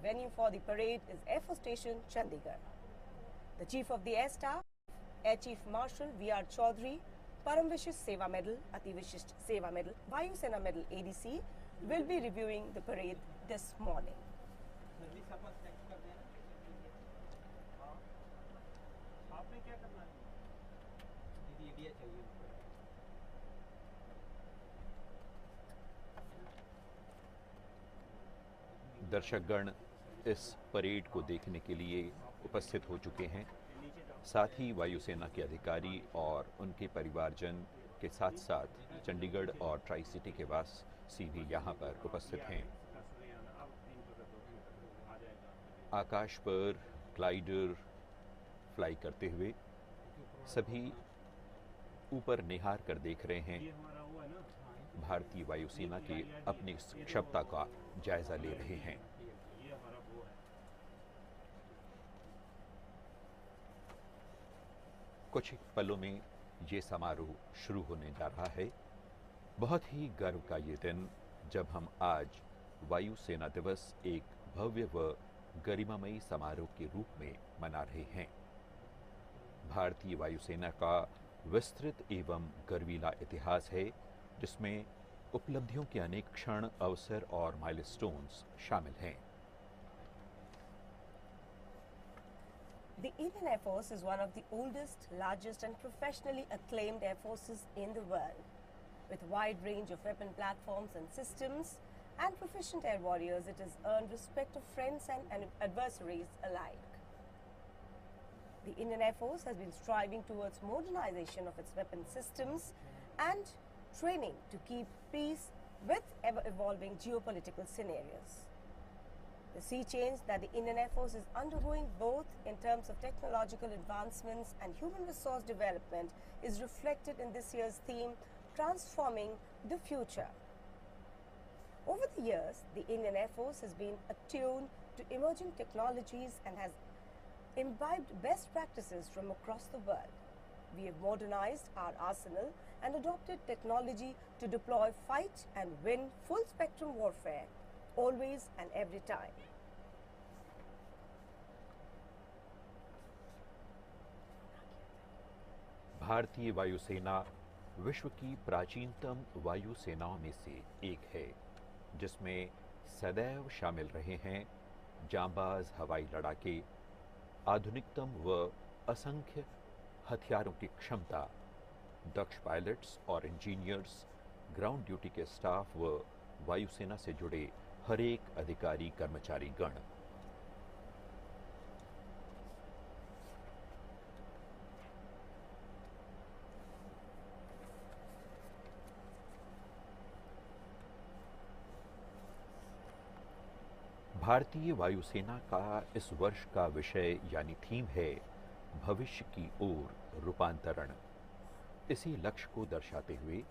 venue for the parade is Air Force Station, Chandigarh. The Chief of the Air Staff, Air Chief Marshal V.R. Chaudhary, Param Vishisht Seva Medal, Ati Vishisht Seva Medal, Vayu Sena Medal ADC will be reviewing the parade this morning. दर्शकगण इस parade को देखने के लिए उपस्थित हो चुके हैं। साथ ही वायुसेना के अधिकारी और उनके परिवारजन के साथ साथ चंडीगढ़ और ट्राई सिटी के वासी भी यहाँ पर उपस्थित हैं। आकाश पर ग्लाइडर फ्लाई करते हुए सभी ऊपर निहार कर देख रहे हैं, भारतीय वायुसेना की अपनी क्षमता का जायजा ले रहे हैं। कुछ पलों में ये समारोह शुरू होने जा रहा है। बहुत ही गर्व का ये दिन जब हम आज वायुसेना दिवस एक भव्य व गरिमामयी समारोह के रूप में मना रहे हैं। भारतीय वायुसेना का विस्तृत एवं गर्वीला इतिहास है, जिसमें उपलब्धियों के अनेक क्षण, अवसर और माइलस्टोन्स शामिल हैं। The Indian Air Force is one of the oldest, largest and professionally acclaimed air forces in the world. With a wide range of weapon platforms and systems and proficient air warriors, it has earned respect of friends and adversaries alike. The Indian Air Force has been striving towards modernization of its weapon systems and training to keep pace with ever-evolving geopolitical scenarios. The sea change that the Indian Air Force is undergoing, both in terms of technological advancements and human resource development, is reflected in this year's theme, Transforming the Future. Over the years, the Indian Air Force has been attuned to emerging technologies and has imbibed best practices from across the world. We have modernized our arsenal and adopted technology to deploy, fight and win full spectrum warfare, always and every time. भारतीय वायुसेना विश्व की प्राचीनतम वायुसेनाओं में से एक है, जिसमें सदैव शामिल रहे हैं जांबाज हवाई लड़ाके, आधुनिकतम व असंख्य हथियारों की क्षमता, दक्ष पायलट्स और इंजीनियर्स, ग्राउंड ड्यूटी के स्टाफ व वायुसेना से जुड़े हर एक अधिकारी कर्मचारी गण। भारतीय वायुसेना का इस वर्ष का विषय यानी थीम है भविष्य की ओर रूपांतरण। इसी लक्ष्य को दर्शाते हुए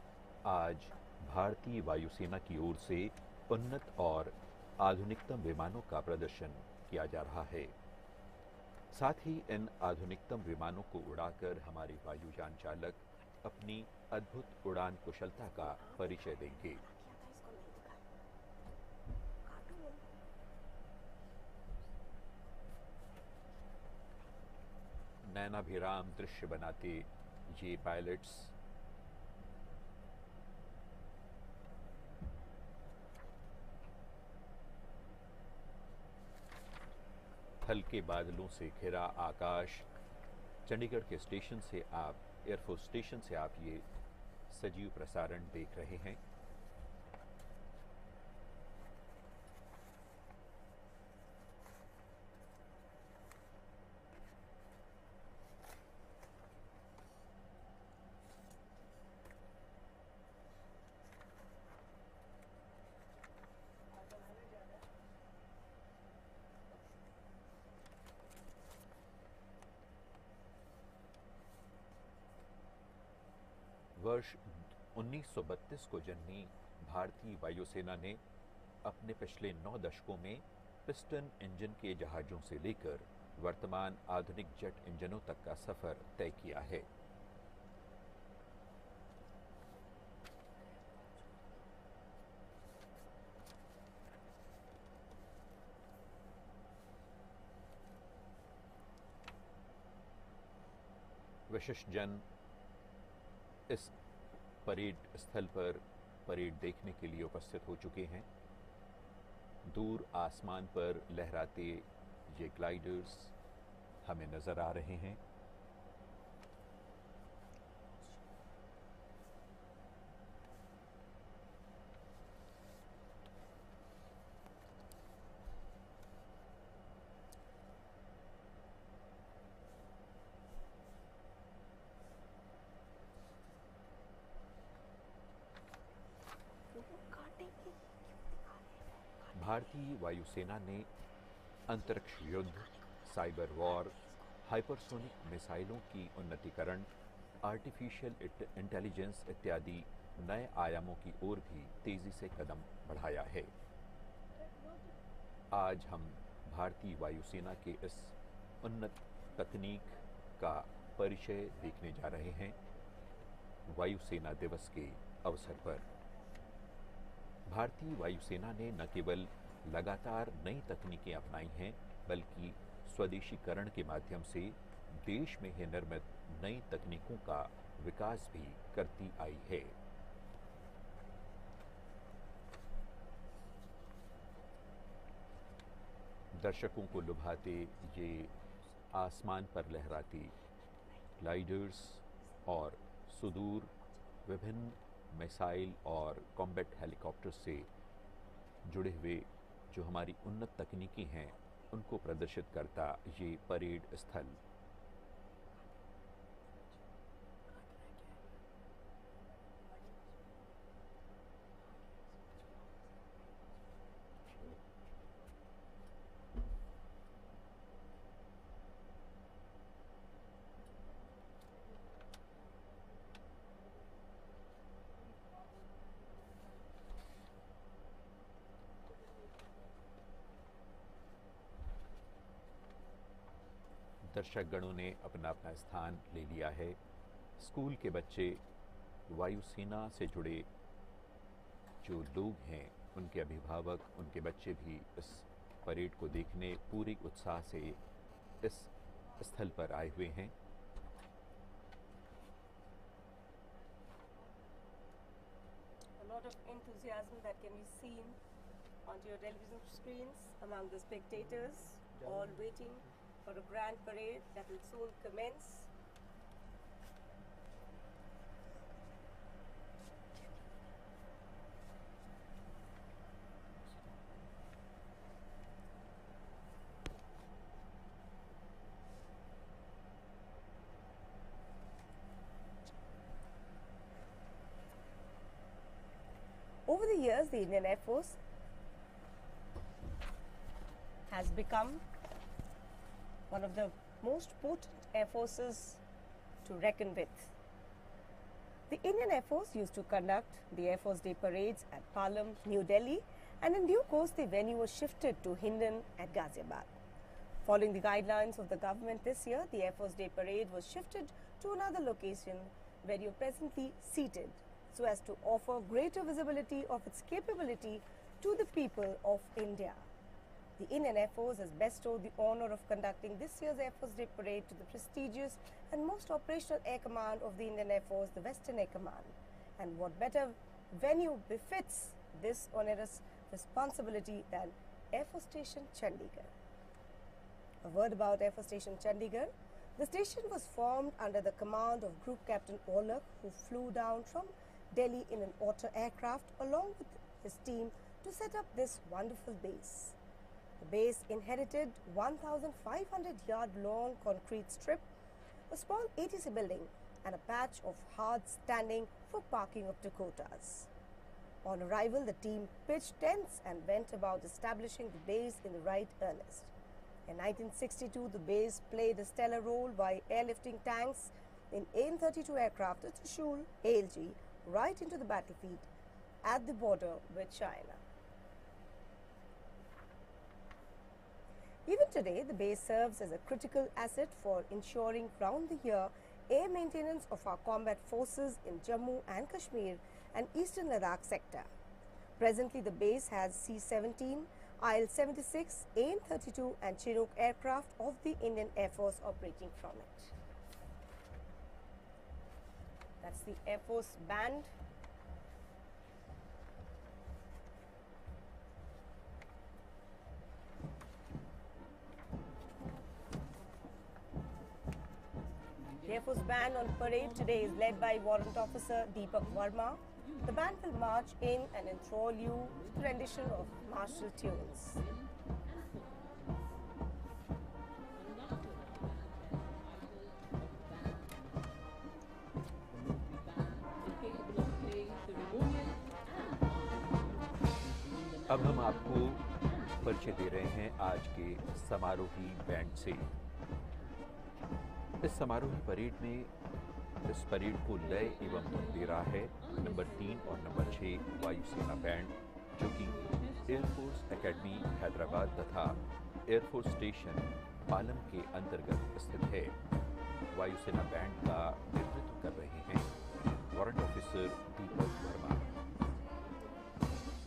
आज भारतीय वायुसेना की ओर से उन्नत और आधुनिकतम विमानों का प्रदर्शन किया जा रहा है। साथ ही इन आधुनिकतम विमानों को उड़ाकर हमारे वायुयान चालक अपनी अद्भुत उड़ान कुशलता का परिचय देंगे। नयनाभिराम दृश्य बनाते ये पायलट्स हल्के बादलों से घिरा आकाश, चंडीगढ़ के स्टेशन से आप एयरफोर्स स्टेशन से आप ये सजीव प्रसारण देख रहे हैं। वर्ष 1932 को जन्मी भारतीय वायुसेना ने अपने पिछले 9 दशकों में पिस्टन इंजन के जहाज़ों से लेकर वर्तमान आधुनिक जेट इंजनों तक का सफर तय किया है। विशिष्ट जन इस परेड स्थल पर परेड देखने के लिए उपस्थित हो चुके हैं। दूर आसमान पर लहराते ये ग्लाइडर्स हमें नजर आ रहे हैं। भारतीय वायुसेना ने अंतरिक्ष युद्ध, साइबर वॉर, हाइपरसोनिक मिसाइलों की उन्नतीकरण, आर्टिफिशियल इंटेलिजेंस इत्यादि नए आयामों की ओर भी तेजी से कदम बढ़ाया है। आज हम भारतीय वायुसेना के इस उन्नत तकनीक का परिचय देखने जा रहे हैं वायुसेना दिवस के अवसर पर। भारतीय वायुसेना ने न केवल लगातार नई तकनीकें अपनाई हैं, बल्कि स्वदेशीकरण के माध्यम से देश में ही निर्मित नई तकनीकों का विकास भी करती आई है। दर्शकों को लुभाते ये आसमान पर लहराती ग्लाइडर्स और सुदूर विभिन्न मिसाइल और कॉम्बैट हेलीकॉप्टर से जुड़े हुए जो हमारी उन्नत तकनीकी हैं, उनको प्रदर्शित करता ये परेड स्थल। दर्शक गणों ने अपना अपना स्थान ले लिया है। स्कूल के बच्चे, वायुसेना से जुड़े जो लोग हैं, उनके अभिभावक, उनके बच्चे भी इस परेड को देखने पूरे उत्साह से इस स्थल पर आए हुए हैं। A lot of enthusiasm that can be seen on your television screens among the spectators, all waiting for a grand parade that will soon commence. Over the years, the Indian Air Force has become one of the most potent air forces to reckon with. The Indian Air Force used to conduct the Air Force Day parades at Palam, New Delhi, and in due course the venue was shifted to Hindon at Ghaziabad. Following the guidelines of the government this year, the Air Force Day parade was shifted to another location where you're presently seated, so as to offer greater visibility of its capability to the people of India. The Indian Air Force has bestowed the honor of conducting this year's Air Force Day parade to the prestigious and most operational Air Command of the Indian Air Force, the Western Air Command. And what better venue befits this onerous responsibility than Air Force Station Chandigarh. A word about Air Force Station Chandigarh. The station was formed under the command of Group Captain Olak, who flew down from Delhi in an Otter aircraft along with his team to set up this wonderful base. The base inherited 1,500-yard long concrete strip, a small ATC building, and a patch of hard standing for parking of Dakotas. On arrival, the team pitched tents and went about establishing the base in the right earnest. In 1962, the base played a stellar role by airlifting tanks in AN-32 aircraft at Trishul, ALG, right into the battlefield at the border with China. Even today, the base serves as a critical asset for ensuring round-the-year air maintenance of our combat forces in Jammu and Kashmir and Eastern Ladakh sector. Presently, the base has C-17, IL-76, AN-32 and Chinook aircraft of the Indian Air Force operating from it. That's the Air Force band. The Air Force band on parade today is led by Warrant Officer Deepak Verma. The band will march in and enthrall you with a rendition of martial tunes. अब हम आपको परिचय दे रहे हैं आज के समारोही band से। इस समारोही परेड में इस परेड को लय एवं धुन दे रहा है नंबर 3 और नंबर 6 वायुसेना बैंड, जो कि एयरफोर्स एकेडमी हैदराबाद तथा एयरफोर्स स्टेशन पालम के अंतर्गत स्थित है। वायुसेना बैंड का नेतृत्व कर रहे हैं warrant officer Deepak Verma.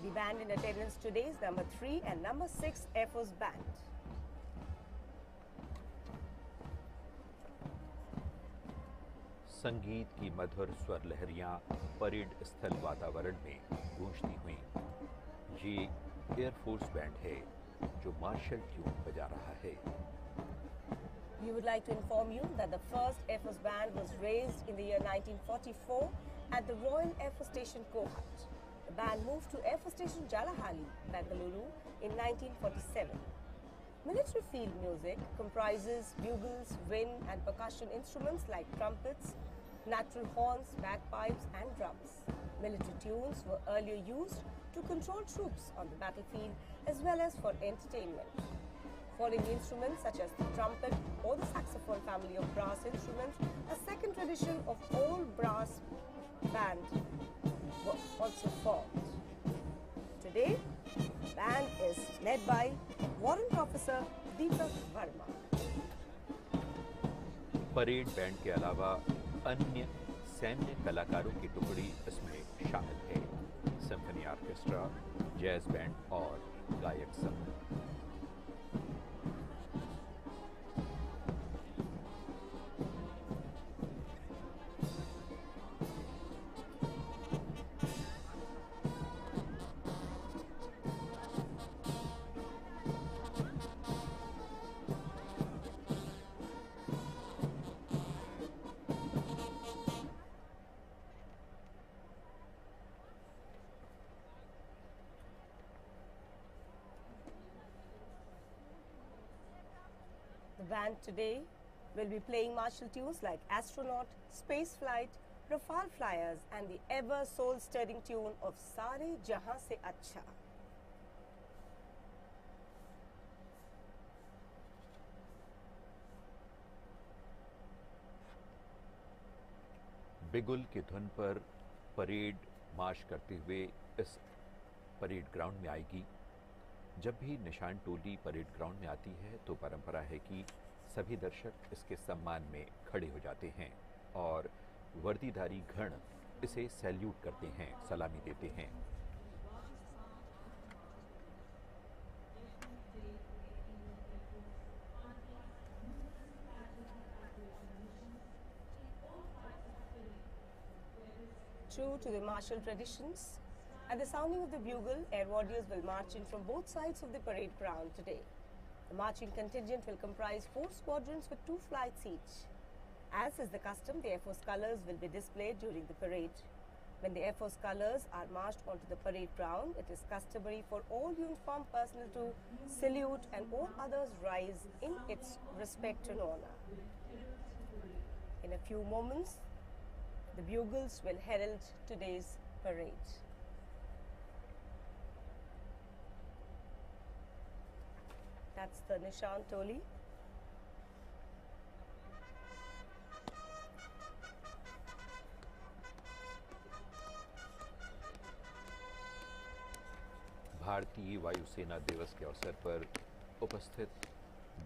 The band in attendance today is number 3 and number 6 Air Force band. संगीत की मधुर स्वर लहरियां परेड स्थल वातावरण में गूंजती हुई। ये एयरफोर्स बैंड है जो मार्शल ट्यून बजा रहा है। We would like to inform you that the first Air Force band was raised in the year 1944 at the Royal Air Force Station Kohat. The band moved to Air Force Station Jalahali, Bengaluru in 1947. Military field music comprises bugles, wind and percussion instruments like trumpets, natural horns, bagpipes and drums. Military tunes were earlier used to control troops on the battlefield as well as for entertainment. Following instruments such as the trumpet or the saxophone family of brass instruments, a second tradition of all brass band were also formed. Today, the band is led by Warrant Officer Deepak Verma. Parade band के अलावा अन्य सैन्य कलाकारों की टुकड़ी इसमें शामिल है। सिम्फनी ऑर्केस्ट्रा, जैज बैंड और गायक संघ। The band today will be playing martial tunes like Astronaut, Space Flight, Rafale Flyers and the ever soul-stirring tune of Sare Jahan Se Acha. बिगुल की धुन पर परेड मार्च करते हुए इस परेड ग्राउंड में आएगी। जब भी निशान टोली परेड ग्राउंड में आती है तो परंपरा है कि सभी दर्शक इसके सम्मान में खड़े हो जाते हैं और वर्दीधारी गण इसे सैल्यूट करते हैं, सलामी देते हैं। True to the martial traditions, at the sounding of the bugle, air warriors will march in from both sides of the parade ground today. The marching contingent will comprise 4 squadrons with 2 flights each. As is the custom, the Air Force colours will be displayed during the parade. When the Air Force colours are marched onto the parade ground, it is customary for all uniformed personnel to salute and all others rise in its respect and honour. In a few moments, the bugles will herald today's parade. That's the Nishan Toli. भारतीय वायुसेना दिवस के अवसर पर उपस्थित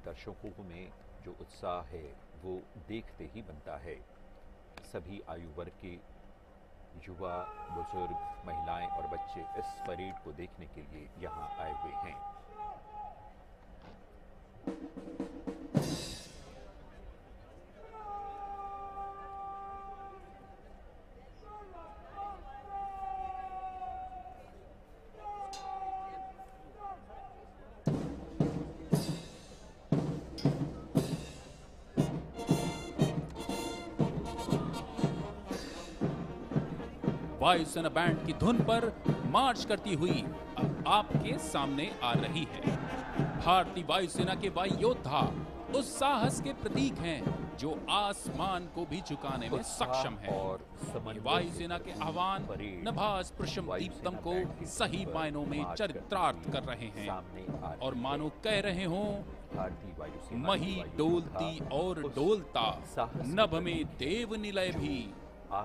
दर्शकों में जो उत्साह है वो देखते ही बनता है। सभी आयु वर्ग के युवा, बुजुर्ग, महिलाएं और बच्चे इस परेड को देखने के लिए यहाँ आए हुए हैं। वायुसेना बैंड की धुन पर मार्च करती हुई अब आपके सामने आ रही है। भारतीय वायुसेना के वायु योद्धा उस साहस के प्रतीक हैं जो आसमान को भी झुकाने में सक्षम है। ये वायुसेना के आह्वान नभास प्रशम दीप्तम को सही मायनों में चरितार्थ कर रहे हैं और मानो कह रहे हों, मही डोलती और डोलता, नभ में देव निलय भी,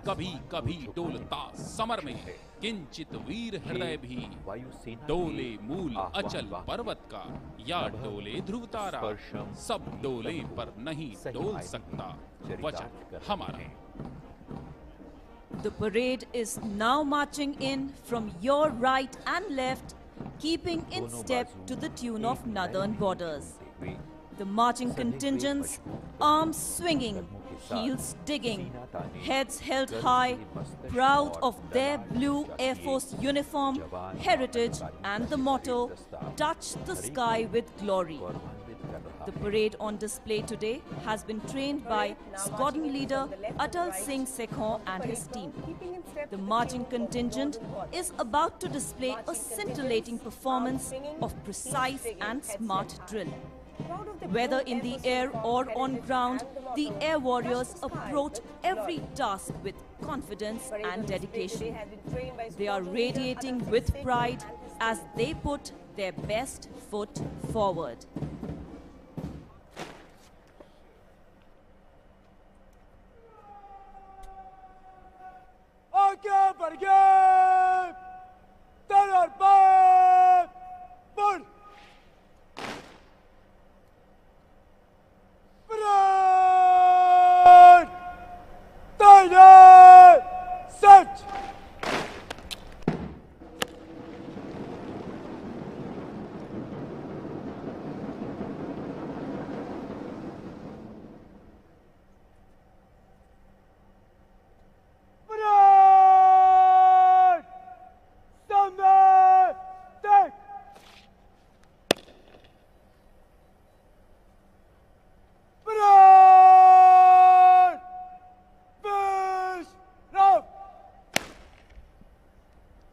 कभी कभी डोलता समर में, किंचित वीर हृदय भी, डोले मूल अचल पर्वत का, या डोले ध्रुव तारा, सब डोले पर नहीं डोल सकता वचन हमारा। The parade is now marching in from your right and left, keeping in step to the tune of Northern Borders. The marching contingents, arms swinging, heels digging, heads held high, proud of their blue Air Force uniform, heritage and the motto, touch the sky with glory. The parade on display today has been trained by squadron leader Atal Singh Sekhon and his team. The marching contingent is about to display a scintillating performance of precise and smart drill. Whether in the air or on ground, the air warriors approach every task with confidence and dedication. They are radiating with pride as they put their best foot forward.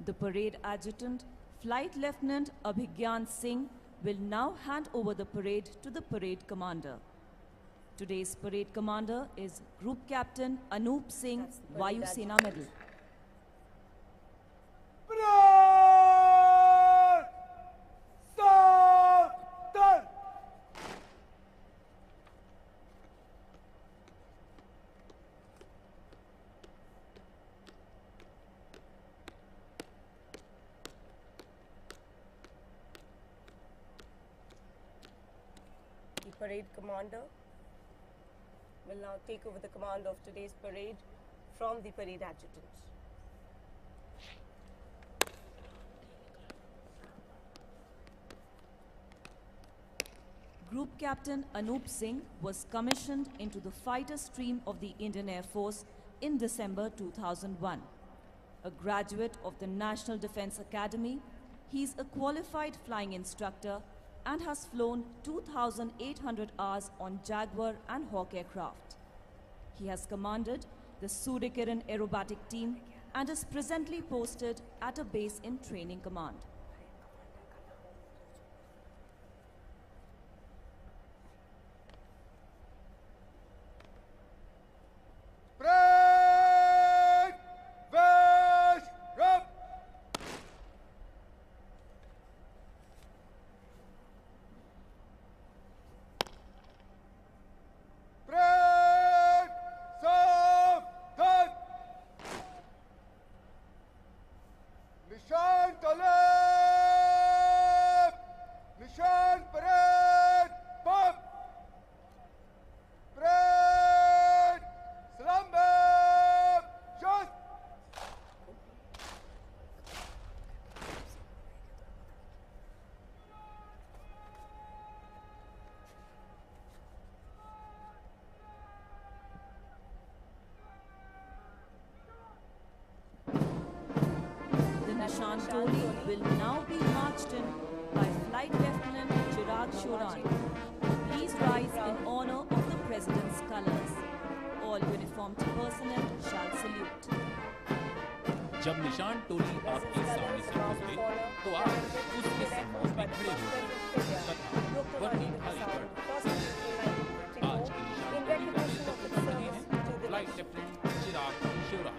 The parade adjutant, Flight Lieutenant Abhigyan Singh, will now hand over the parade to the parade commander. Today's parade commander is Group Captain Anup Singh, Vayu Sena Medal. The parade commander will now take over the command of today's parade from the parade adjutant. Group Captain Anup Singh was commissioned into the fighter stream of the Indian Air Force in December 2001. A graduate of the National Defence Academy, he is a qualified flying instructor and has flown 2,800 hours on Jaguar and Hawk aircraft. He has commanded the Suryakiran aerobatic team and is presently posted at a base in training command. Nishan Toli will now be marched in by Flight Lieutenant Chirag Shoran. Please rise in honor of the President's colors. All uniformed personnel shall salute. जब निशान टोली आपके सामने से गुजरे तो आप उसके सम्मान में खड़े हो तथा वर्दी भारी कर आज की निशान टोली का नेतृत्व कर रहे हैं flight captain Chirag Shivram.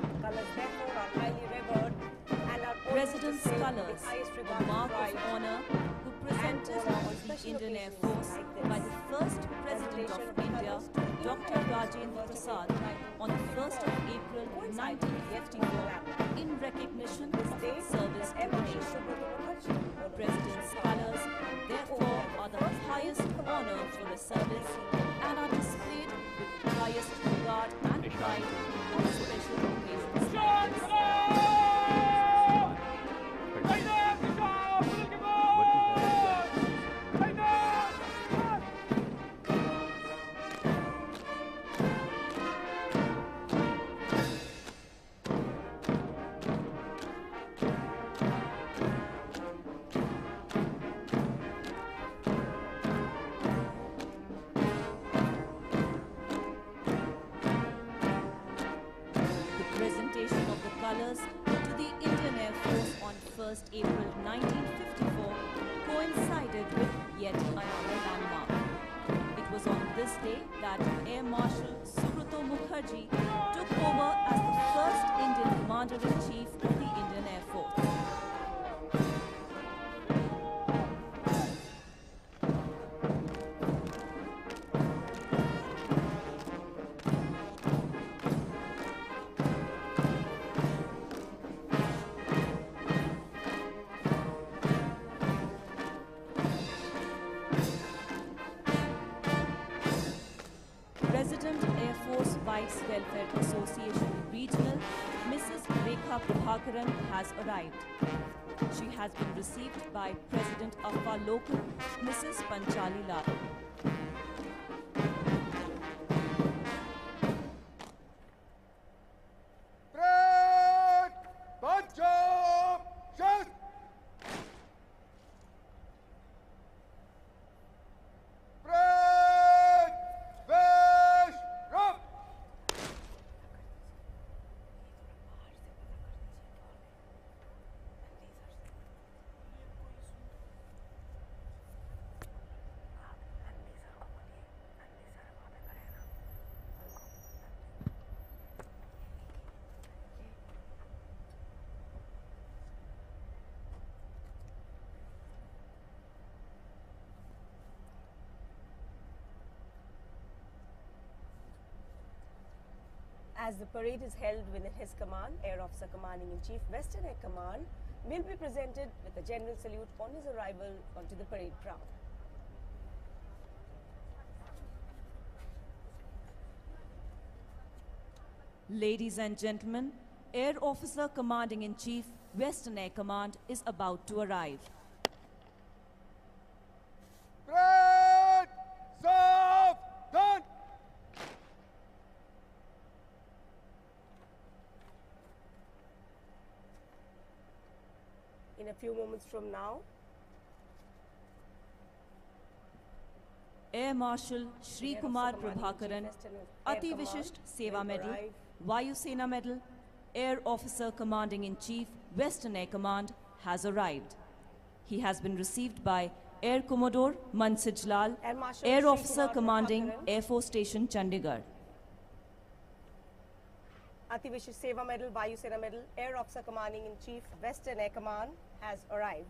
President's Colors, a mark of honor, were presented to the Indian Air Force by the first President of India, Dr. Rajendra Prasad, on the 1st of April 1954, in recognition of its service to the nation. President's Colors, therefore, are the highest honor for a service and are displayed with the highest regard and pride on special occasions like this. Presentation of the colours to the Indian Air Force on 1st April 1954 coincided with yet another landmark. It was on this day that Air Marshal Subrata Mukherjee took over as the first Indian Commander-in-Chief of the Indian Air Force. President Air Force Vice Welfare Association Regional, Mrs. Rekha Prabhakaran has arrived. She has been received by President of our local, Mrs. Panchali Lal. As the parade is held within his command, Air Officer Commanding-in-Chief, Western Air Command, will be presented with a general salute on his arrival onto the parade ground. Ladies and gentlemen, Air Officer Commanding-in-Chief, Western Air Command is about to arrive. In a few moments from now, Air Marshal Shri Kumar Prabhakaran, Ati Vishisht Seva Medal, Vayu Sena Medal, Air Officer Commanding-in-Chief, Western Air Command has arrived. He has been received by Air Commodore Mansij Lal, Air Officer Commanding Air Force Station, Chandigarh. Ati Vishisht Seva Medal, Vayu Sena Medal, Air Officer Commanding-in-Chief, Western Air Command has arrived.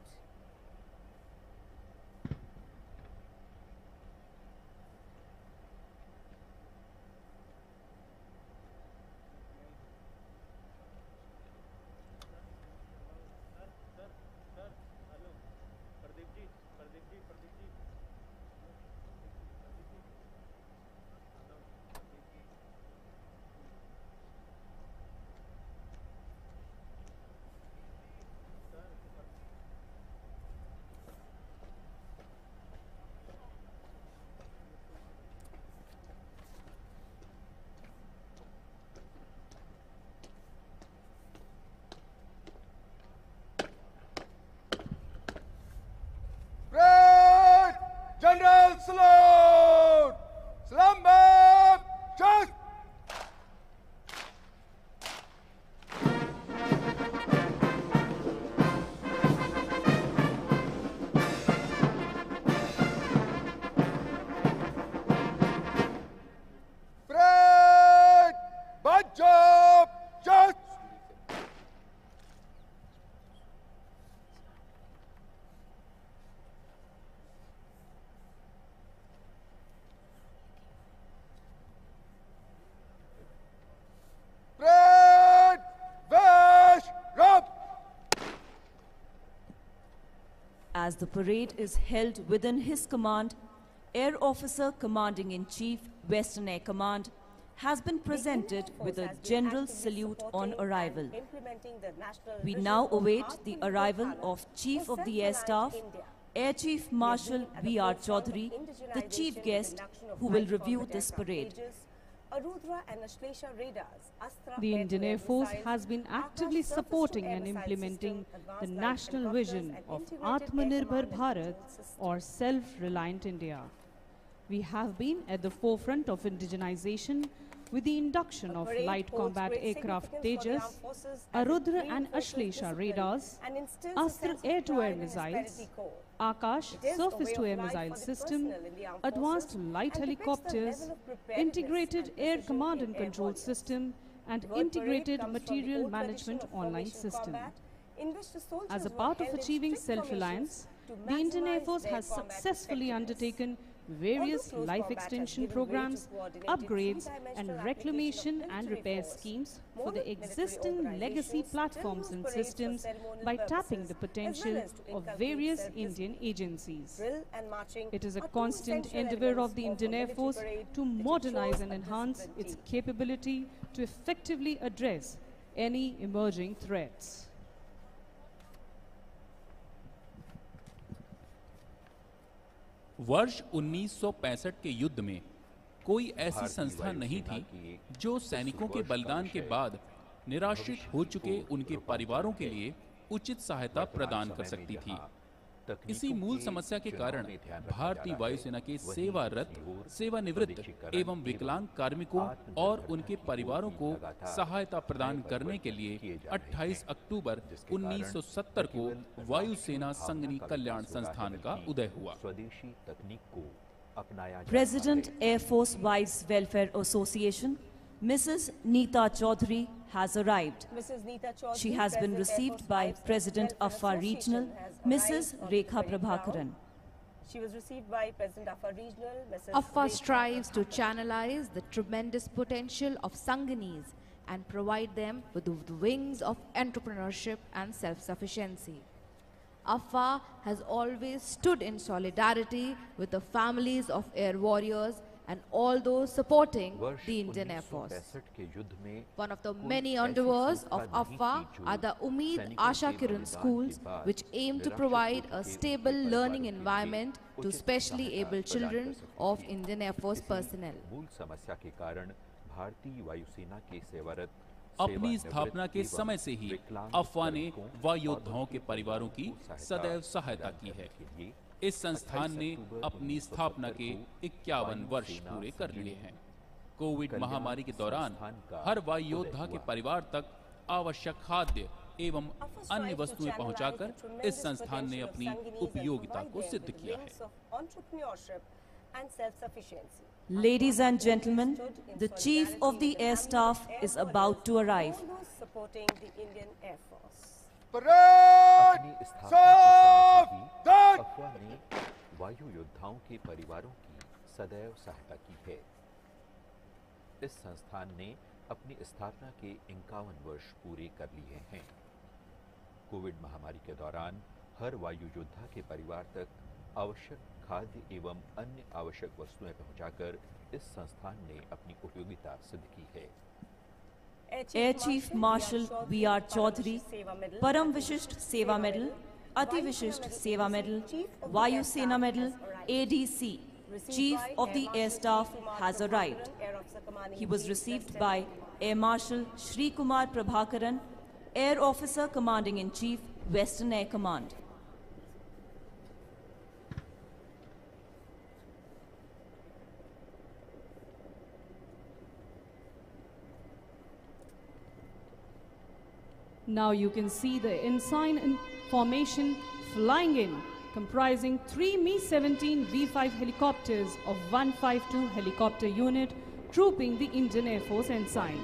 General salute! Slumber! Just! As the parade is held within his command, Air Officer Commanding-in-Chief, Western Air Command, has been presented with a general salute on arrival. We now await the arrival of Chief of the Air Staff, Air Chief Marshal V.R. Chaudhary, the chief guest, who will review this parade. The Indian Air Force has been actively supporting and implementing the national vision of Atmanirbhar Bharat, or self-reliant India. We have been at the forefront of indigenization with the induction of light combat aircraft Tejas, Arudra and Ashlesha radars, Astra air-to-air missiles, Akash surface-to-air missile system, advanced light helicopters, integrated air command and control system, and integrated material management online system. As a part of achieving self-reliance, the Indian Air Force has successfully undertaken various life extension programs, upgrades and reclamation and repair schemes for the existing legacy platforms and systems by tapping the potential of various Indian agencies. It is a constant endeavor of the Indian Air Force to modernize and enhance its capability to effectively address any emerging threats. वर्ष 1965 के युद्ध में कोई ऐसी संस्था नहीं थी जो सैनिकों के बलिदान के बाद निराश्रित हो चुके उनके परिवारों के लिए उचित सहायता प्रदान कर सकती थी। इसी मूल समस्या के कारण भारतीय वायुसेना के सेवारत, सेवानिवृत्त एवं विकलांग कार्मिकों और उनके परिवारों को सहायता प्रदान करने के लिए 28 अक्टूबर 1970 को वायुसेना संगनी कल्याण संस्थान का उदय हुआ। President Air Force Wives Welfare Association, Mrs. Neeta Chaudhary has arrived. She has been received by President AFA Regional, Mrs. Rekha Prabhakaran. She was received by President AFA Regional, Mrs. AFA strives to channelize the tremendous potential of Sanganis and provide them with the wings of entrepreneurship and self-sufficiency. AFA has always stood in solidarity with the families of air warriors and all those supporting the Indian Air Force. One of the many endeavors of AFA are the Umeed Asha Kiran schools, which aim to provide a stable learning environment to specially able children of Indian Air Force personnel. अपनी स्थापना के समय से ही अफवा ने वायु योद्धाओं के परिवारों की सदैव सहायता की है। इस संस्थान ने अपनी स्थापना के 51 वर्ष पूरे कर लिए हैं। कोविड महामारी के दौरान हर वायु योद्धा के परिवार तक आवश्यक खाद्य एवं अन्य वस्तुएं पहुंचाकर इस संस्थान ने अपनी उपयोगिता को सिद्ध किया है। Ladies and gentlemen, the Chief of the Air Staff is about to arrive. Parade! Saavdhan! अफवाह ने वायु योद्धाओं के परिवारों की सदैव सहायता की है। इस संस्थान ने अपनी स्थापना के 51 वर्ष पूरे कर लिए हैं। कोविड महामारी के दौरान हर वायु योद्धा के परिवार तक आवश्यक खाद्य एवं अन्य आवश्यक वस्तुएं पहुंचाकर इस संस्थान ने अपनी उपयोगिता सिद्ध की है। Air Chief Marshal V.R. Chaudhary, Param Vishisht Seva Medal, Ati Vishisht Seva Medal, Vayu Sena Medal, ADC, Chief of the Air Staff has arrived. He was received by Air Marshal Shri Kumar Prabhakaran, Air Officer Commanding-in-Chief, Western Air Command. Now you can see the ensign formation flying in, comprising 3 Mi-17 V5 helicopters of 152 helicopter unit, trooping the Indian Air Force ensign.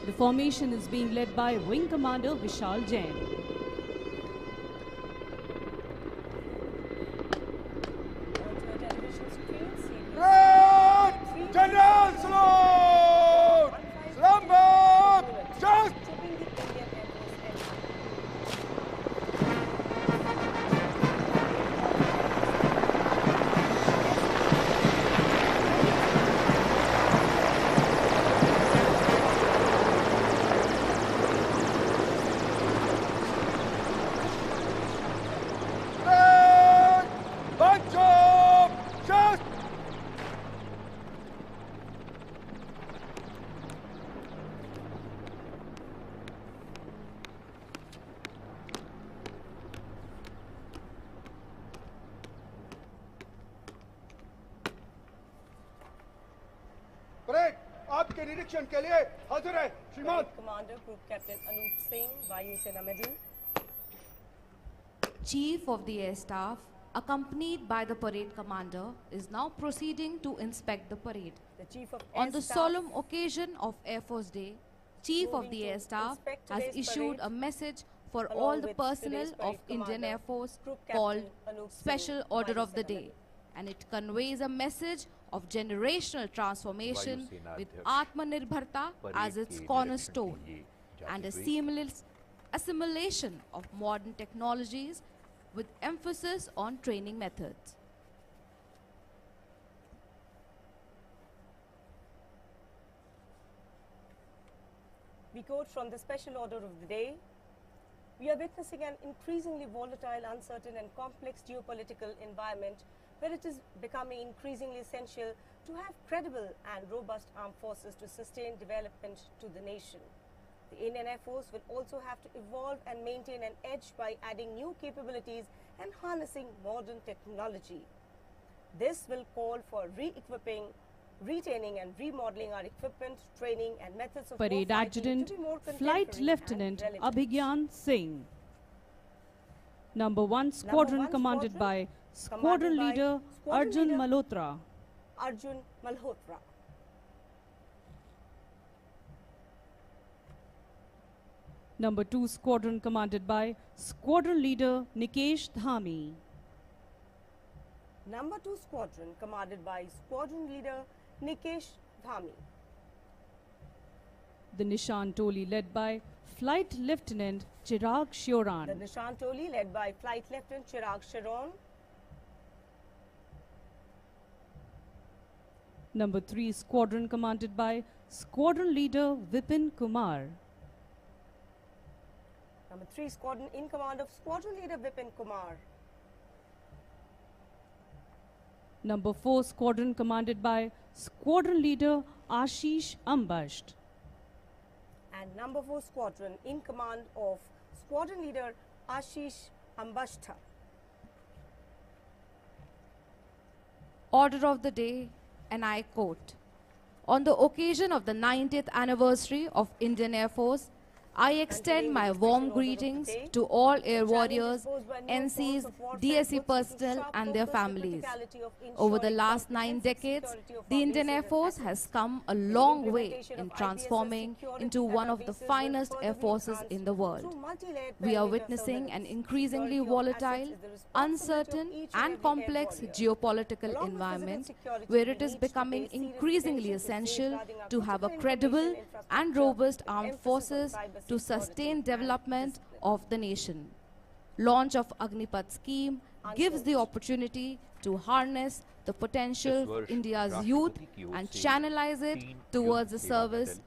The formation is being led by Wing Commander Vishal Jain. General salute! Slumber! के निरीक्षण के लिए हाजिर है श्रीमान। Parade Commander Group Captain Anup Singh, Vayu Sena Medal. Chief of the Air Staff, accompanied by the parade commander, is now proceeding to inspect the parade. The Chief of On Air the Staff, solemn occasion of Air Force Day, Chief of moving the to Air Staff inspect has today's issued parade, a message for along all the with personnel today's of parade Indian commander, Air Force Group Captain called Anup Singh, Special Order Vayu of the Sena Day, Medal. and it conveys a message of generational transformation वायुसेना with अध्यक्ष Atmanirbharta parade as के its निरीक्षण cornerstone के लिए जाते and a हुए seamless assimilation of modern technologies with emphasis on training methods. We quote from the special order of the day. We are witnessing an increasingly volatile, uncertain and complex geopolitical environment where it is becoming increasingly essential to have credible and robust armed forces to sustain development to the nation. The Indian Air Force will also have to evolve and maintain an edge by adding new capabilities and harnessing modern technology. This will call for re-equipping, retaining and remodeling our equipment, training and methods of Parade warfighting Adjutant, to be more Flight contemporary Lieutenant and relevant. Abhigyan Singh. Number 1 Squadron one commanded squadron by Squadron by Leader Squadron Arjun Leader Malhotra. Arjun Malhotra. Number 2 Squadron commanded by Squadron Leader Nikesh Dhami. Number 2 Squadron commanded by Squadron Leader Nikesh Dhami. The Nishan Toli led by Flight Lieutenant Chirag The Shioran. Nishan Toli led by Flight Lieutenant Chirag Sharon. Number 3 Squadron commanded by Squadron Leader Vipin Kumar. Number 3 Squadron in command of Squadron Leader Vipin Kumar. Number 4 Squadron commanded by Squadron Leader Ashish Ambasht. And number 4 Squadron in command of Squadron Leader Ashish Ambashta. Order of the day, and I quote, on the occasion of the 90th anniversary of Indian Air Force, I extend my warm greetings to all air warriors, NCs, DSE personnel and their families. Over the last 9 decades, the Indian Air Force has come a long way in transforming into one of the finest air forces in the world. We are witnessing an increasingly volatile, uncertain and complex geopolitical environment where it is becoming increasingly essential to have a credible and robust armed forces to sustain development of the nation. Launch of Agnipath scheme gives the opportunity to harness the potential इस वर्ष India's राष्ट्रपति youth की ओर and से channelize it 3 towards the युद्ध सेवा service. Medal,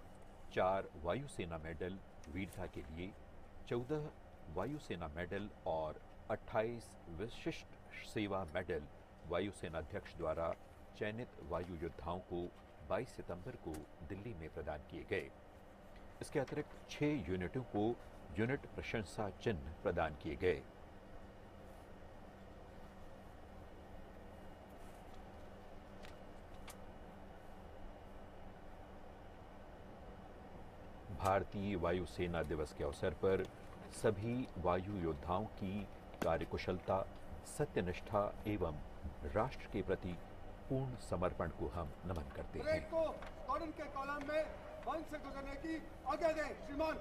4 वायुसेना medal वीरता के लिए, 14 वायुसेना मेडल और 28 विशिष्ट सेवा मेडल वायुसेना अध्यक्ष द्वारा चयनित वायु योद्धाओं को 22 सितंबर को दिल्ली में प्रदान किए गए। इसके अतिरिक्त 6 यूनिटों को यूनिट प्रशंसा चिन्ह प्रदान किए गए। भारतीय वायुसेना दिवस के अवसर पर सभी वायु योद्धाओं की कार्यकुशलता, सत्यनिष्ठा एवं राष्ट्र के प्रति पूर्ण समर्पण को हम नमन करते हैं। परेड को स्क्वाड्रन के कॉलम में बंद से गुजरने की आज्ञा दें श्रीमान।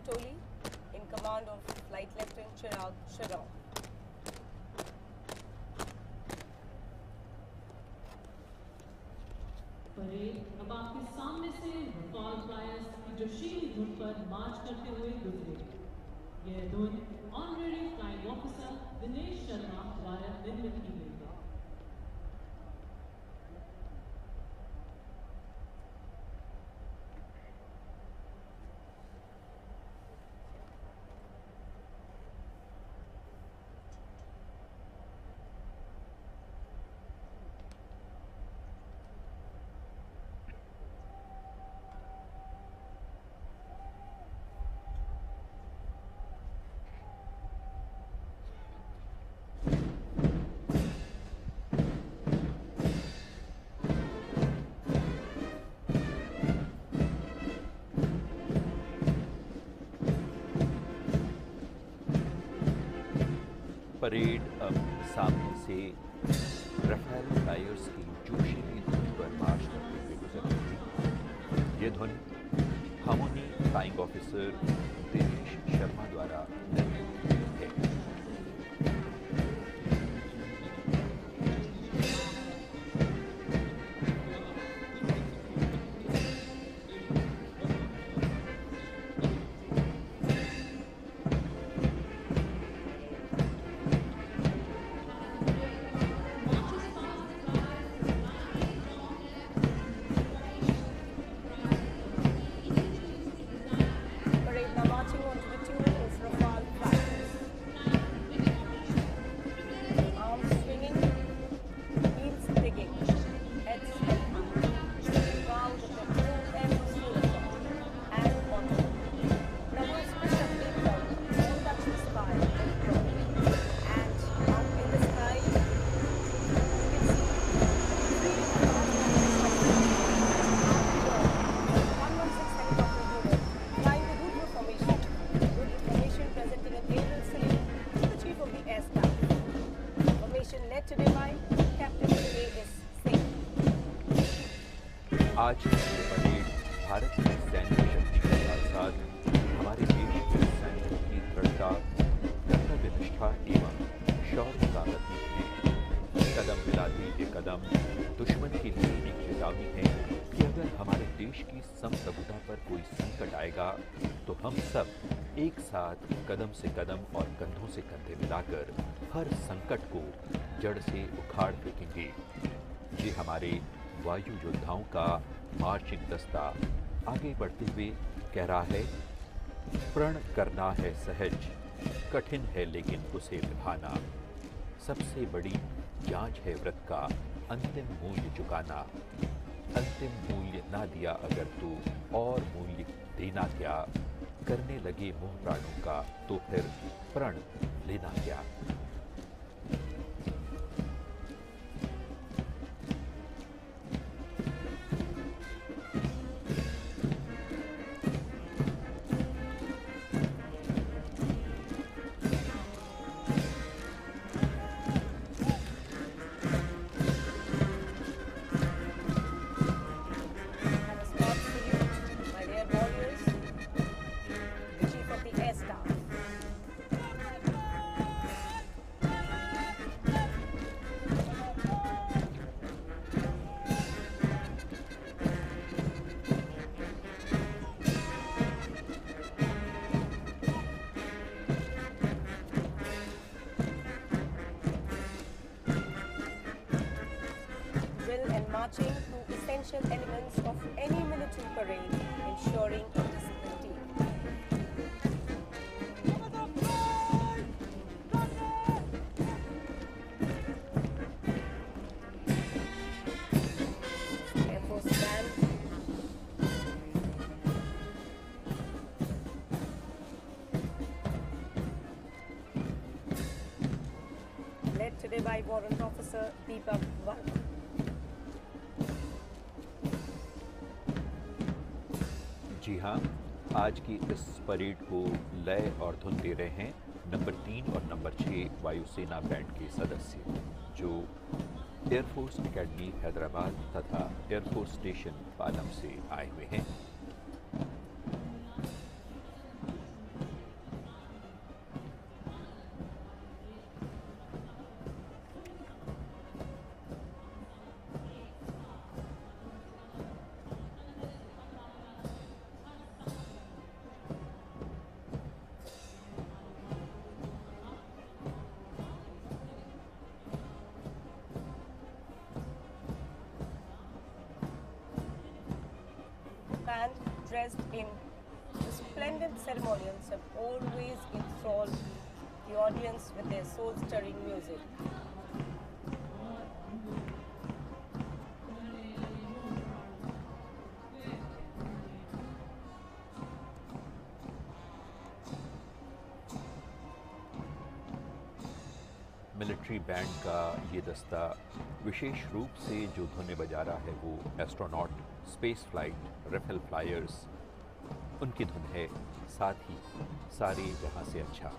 Bantoli, in command of Flight Lieutenant Chirag Shillong. Parade अब आपके सामने से रफाल फ्लायर्स की जोशीली धुन पर मार्च करते हुए गुजरे। यह धुन honorary flying officer Dinesh Sharma द्वारा निर्मित की गई है। परेड अब सामने से रफेल फ्लायर्स की जोशीली धुन पर मार्च करते हुए गुजर रही थी। ये धुन harmony flying officer Dinesh Sharma द्वारा निर्मित की है। आज की परेड भारत की सैन्य शक्ति के साथ साथ हमारे देश के सैनिकों की दृढ़ता, कर्तव्यनिष्ठा एवं शौर्य का प्रतीक है। कदम मिलाती ये कदम दुश्मन के लिए एक चेतावनी है कि अगर हमारे देश की संप्रभुता पर कोई संकट आएगा तो हम सब एक साथ कदम से कदम और कंधों से कंधे मिलाकर हर संकट को जड़ से उखाड़ फेंकेंगे। ये हमारे वायु योद्धाओं का मार्चिंग दस्ता आगे बढ़ते हुए कह रहा है, प्रण करना है सहज, कठिन है लेकिन उसे निभाना। सबसे बड़ी जांच है व्रत का अंतिम मूल्य चुकाना। अंतिम मूल्य ना दिया अगर तो और मूल्य देना क्या। करने लगे मोह प्राणों का तो फिर प्रण लेना क्या। Marching to essential elements of any military parade, ensuring a disciplined team. Air Force Band. Led today by Warrant Officer Deepak Varma. जी हाँ, आज की इस परेड को लय और धुन दे रहे हैं नंबर 3 और नंबर 6 वायुसेना बैंड के सदस्य, जो एयरफोर्स एकेडमी हैदराबाद तथा एयरफोर्स स्टेशन पालम से आए हुए हैं। dressed in resplendent ceremonials have always enthralled the audience with their soul-stirring music. Military band का ये दस्ता विशेष रूप से जो धुनें बजा रहा है वो एस्ट्रोनॉट, स्पेस फ्लाइट, रेफेल फ्लायर्स, उनकी धुन है, साथ ही सारे जहां से अच्छा।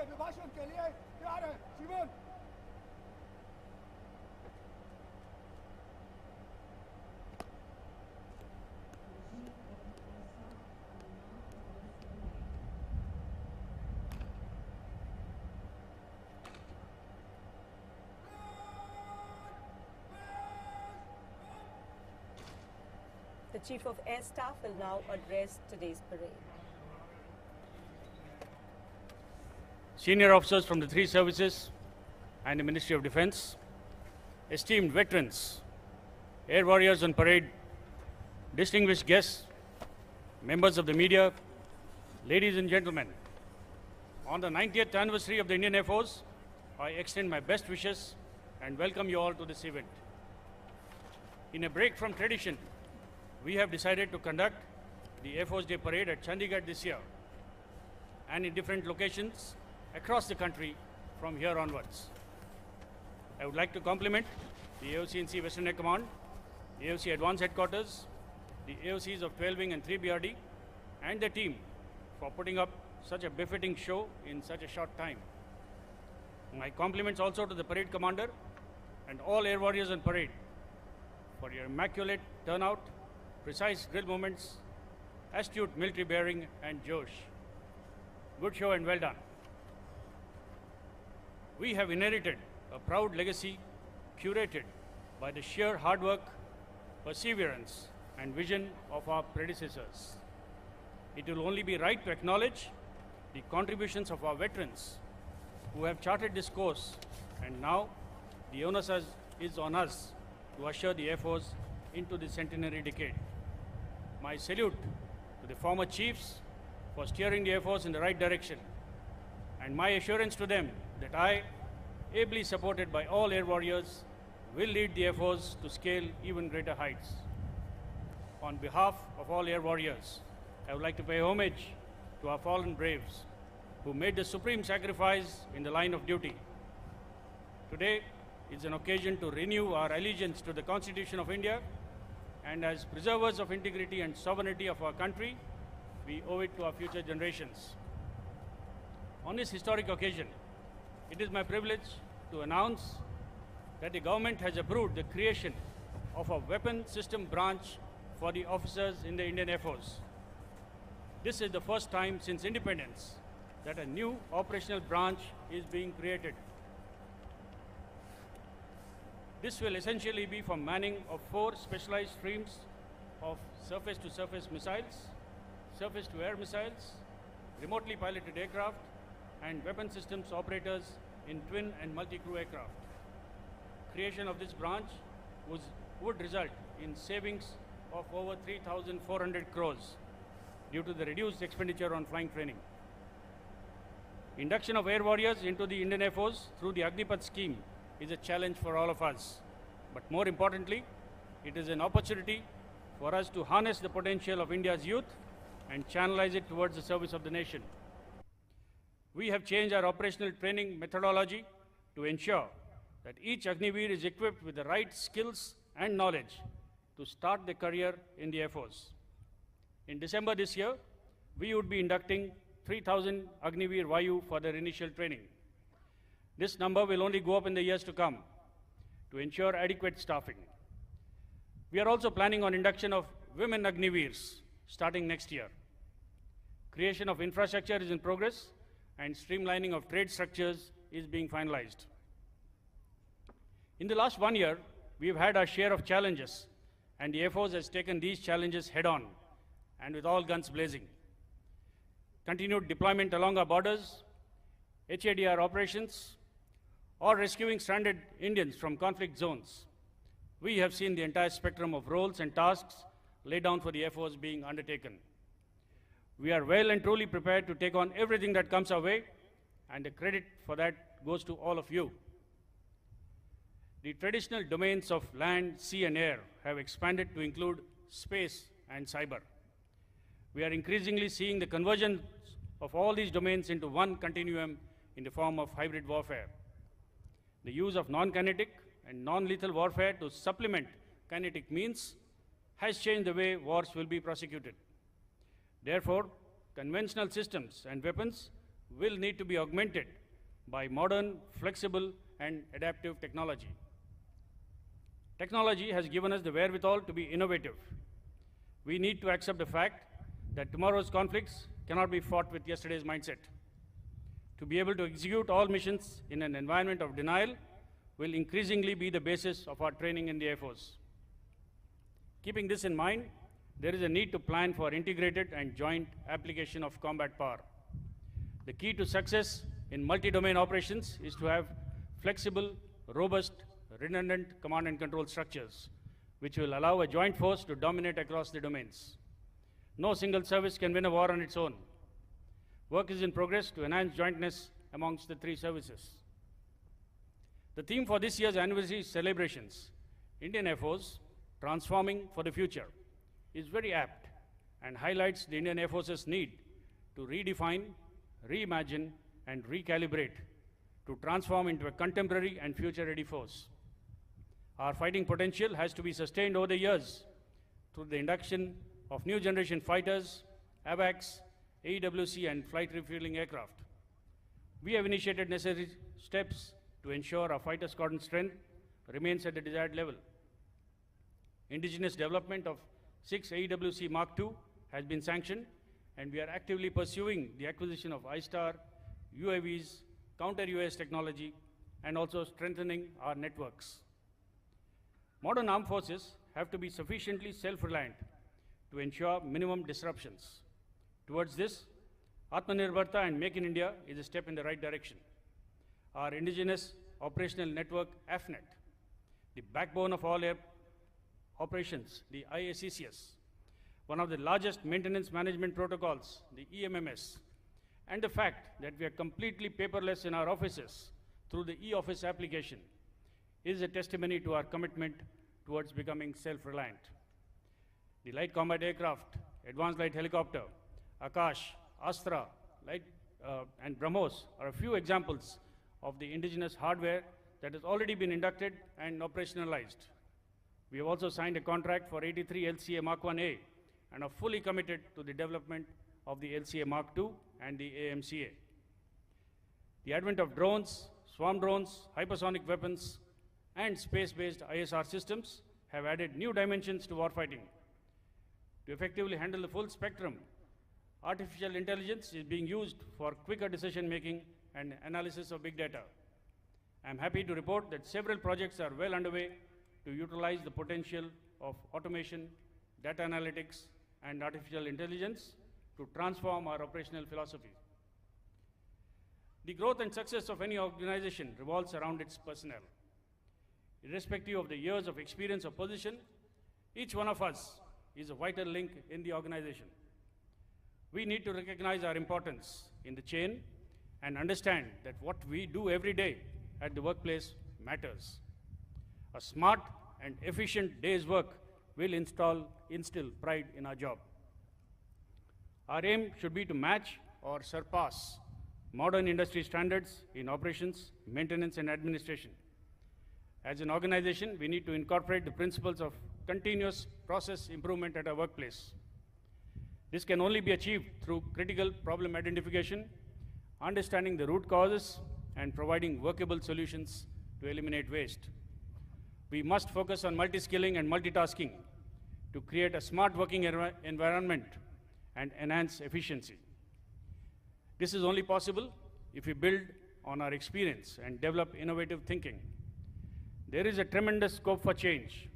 अभिभाषण के लिए तैयार है श्रीमान। The Chief of Air Staff will now address today's parade. Senior officers from the three services and the Ministry of Defense, esteemed veterans, air warriors on parade, distinguished guests, members of the media, ladies and gentlemen, on the 90th anniversary of the Indian Air Force, I extend my best wishes and welcome you all to this event. In a break from tradition, we have decided to conduct the Air Force Day Parade at Chandigarh this year and in different locations across the country from here onwards. I would like to compliment the AOC&C Western Air Command, the AOC Advanced Headquarters, the AOCs of 12 Wing and 3 BRD, and the team for putting up such a befitting show in such a short time. My compliments also to the parade commander and all air warriors on parade for your immaculate turnout, precise drill movements, astute military bearing and josh. Good show and well done. We have inherited a proud legacy curated by the sheer hard work, perseverance and vision of our predecessors. it will only be right to acknowledge the contributions of our veterans who have charted this course, and now the onus is on us to usher the Air Force into the centenary decade. My salute to the former chiefs for steering the Air Force in the right direction, and my assurance to them that I, ably supported by all Air Warriors, will lead the Air Force to scale even greater heights. On behalf of all Air Warriors, I would like to pay homage to our fallen braves who made the supreme sacrifice in the line of duty. Today is an occasion to renew our allegiance to the Constitution of India, and as preservers of integrity and sovereignty of our country, we owe it to our future generations. On this historic occasion, it is my privilege to announce that the government has approved the creation of a weapon system branch for the officers in the Indian Air Force. This is the first time since independence that a new operational branch is being created. This will essentially be for manning of 4 specialized streams of surface-to-surface missiles, surface-to-air missiles, remotely piloted aircraft, and weapon systems operators in twin and multi-crew aircraft. Creation of this branch would result in savings of over 3,400 crores due to the reduced expenditure on flying training. Induction of Air Warriors into the Indian Air Force through the Agnipath scheme is a challenge for all of us. But more importantly, it is an opportunity for us to harness the potential of India's youth and channelize it towards the service of the nation. We have changed our operational training methodology to ensure that each Agniveer is equipped with the right skills and knowledge to start their career in the Air Force. In December this year, we would be inducting 3,000 Agniveer Vayu for their initial training. This number will only go up in the years to come to ensure adequate staffing. We are also planning on induction of women Agniveers starting next year. Creation of infrastructure is in progress, and streamlining of trade structures is being finalized. In the last 1 year, we have had our share of challenges, and the Air Force has taken these challenges head-on and with all guns blazing. Continued deployment along our borders, HADR operations, or rescuing stranded Indians from conflict zones. We have seen the entire spectrum of roles and tasks laid down for the Air Force being undertaken. We are well and truly prepared to take on everything that comes our way, and the credit for that goes to all of you. The traditional domains of land, sea, and air have expanded to include space and cyber. We are increasingly seeing the convergence of all these domains into one continuum in the form of hybrid warfare. The use of non-kinetic and non-lethal warfare to supplement kinetic means has changed the way wars will be prosecuted. Therefore, conventional systems and weapons will need to be augmented by modern, flexible, and adaptive technology. Technology has given us the wherewithal to be innovative. We need to accept the fact that tomorrow's conflicts cannot be fought with yesterday's mindset. To be able to execute all missions in an environment of denial will increasingly be the basis of our training in the Air Force. Keeping this in mind, there is a need to plan for integrated and joint application of combat power. The key to success in multi-domain operations is to have flexible, robust, redundant command and control structures, which will allow a joint force to dominate across the domains. No single service can win a war on its own. Work is in progress to enhance jointness amongst the 3 services. The theme for this year's anniversary celebrations, Indian Air Force, Transforming for the Future, is very apt and highlights the Indian Air Force's need to redefine, reimagine, and recalibrate to transform into a contemporary and future-ready force. Our fighting potential has to be sustained over the years through the induction of new generation fighters, AWACS, AEWC, and flight refueling aircraft. We have initiated necessary steps to ensure our fighter squadron strength remains at the desired level. Indigenous development of 6 AEWC Mark II has been sanctioned, and we are actively pursuing the acquisition of ISTAR, UAVs, counter-UAS technology, and also strengthening our networks. Modern armed forces have to be sufficiently self-reliant to ensure minimum disruptions. Towards this, Atmanirbharta and Make in India is a step in the right direction. Our indigenous operational network, AFNET, the backbone of all air operations, the IACCS, one of the largest maintenance management protocols, the EMMS, and the fact that we are completely paperless in our offices through the e-office application is a testimony to our commitment towards becoming self-reliant. The light combat aircraft, advanced light helicopter, Akash, Astra, and BrahMos are a few examples of the indigenous hardware that has already been inducted and operationalized. We have also signed a contract for 83 LCA Mark 1A and are fully committed to the development of the LCA Mark II and the AMCA. The advent of drones, swarm drones, hypersonic weapons, and space-based ISR systems have added new dimensions to warfighting. To effectively handle the full spectrum, artificial intelligence is being used for quicker decision-making and analysis of big data. I am happy to report that several projects are well underway to utilize the potential of automation, data analytics, and artificial intelligence to transform our operational philosophy. The growth and success of any organization revolves around its personnel. Irrespective of the years of experience or position, each one of us is a vital link in the organization. We need to recognize our importance in the chain and understand that what we do every day at the workplace matters. A smart and efficient day's work will instill pride in our job. Our aim should be to match or surpass modern industry standards in operations, maintenance, and administration. As an organization, we need to incorporate the principles of continuous process improvement at our workplace. This can only be achieved through critical problem identification, understanding the root causes, and providing workable solutions to eliminate waste. We must focus on multi-skilling and multitasking to create a smart working environment and enhance efficiency. This is only possible if we build on our experience and develop innovative thinking. There is a tremendous scope for change,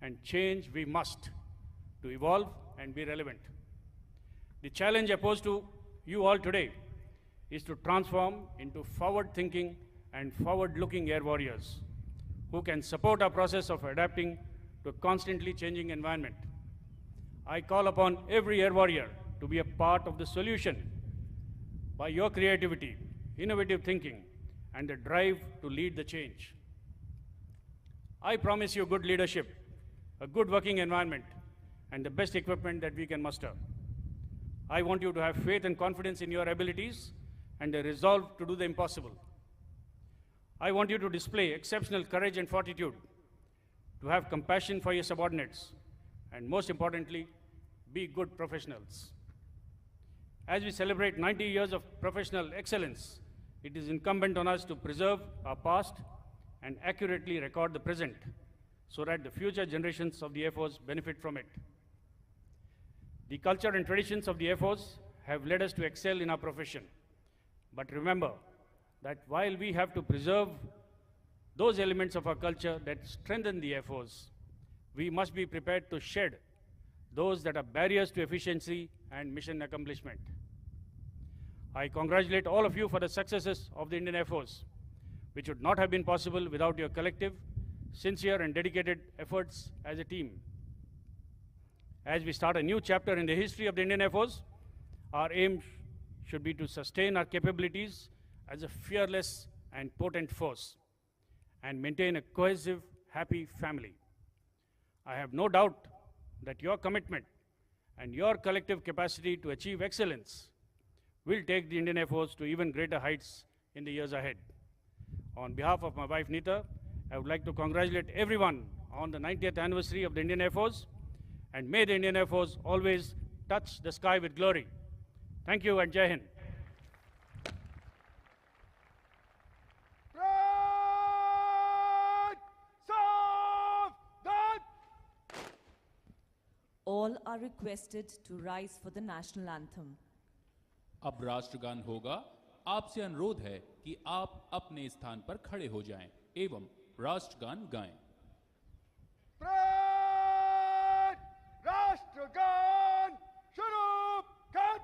and change we must to evolve and be relevant. The challenge I pose to you all today is to transform into forward-thinking and forward-looking air warriors who can support our process of adapting to a constantly changing environment. I call upon every air warrior to be a part of the solution by your creativity, innovative thinking, and the drive to lead the change. I promise you good leadership, a good working environment, and the best equipment that we can muster. I want you to have faith and confidence in your abilities and a resolve to do the impossible. I want you to display exceptional courage and fortitude, to have compassion for your subordinates, and most importantly, be good professionals. As we celebrate 90 years of professional excellence, it is incumbent on us to preserve our past and accurately record the present so that the future generations of the Air Force benefit from it. The culture and traditions of the Air Force have led us to excel in our profession. But remember that while we have to preserve those elements of our culture that strengthen the Air Force, we must be prepared to shed those that are barriers to efficiency and mission accomplishment. I congratulate all of you for the successes of the Indian Air Force, which would not have been possible without your collective, sincere, and dedicated efforts as a team. As we start a new chapter in the history of the Indian Air Force, our aim should be to sustain our capabilities as a fearless and potent force and maintain a cohesive, happy family. I have no doubt that your commitment and your collective capacity to achieve excellence will take the Indian Air Force to even greater heights in the years ahead. On behalf of my wife Neeta, I would like to congratulate everyone on the 90th anniversary of the Indian Air Force, and may the Indian Air Force always touch the sky with glory. Thank you and Jai Hind. All are requested to rise for the national anthem. अब राष्ट्रगान होगा। आपसे अनुरोध है कि आप अपने स्थान पर खड़े हो जाएं एवं राष्ट्रगान गाएं। राष्ट्रगान शुरू कर।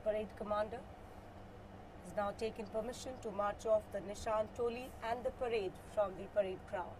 parade commander, has now taken permission to march off the Nishan Toli and the parade from the parade ground.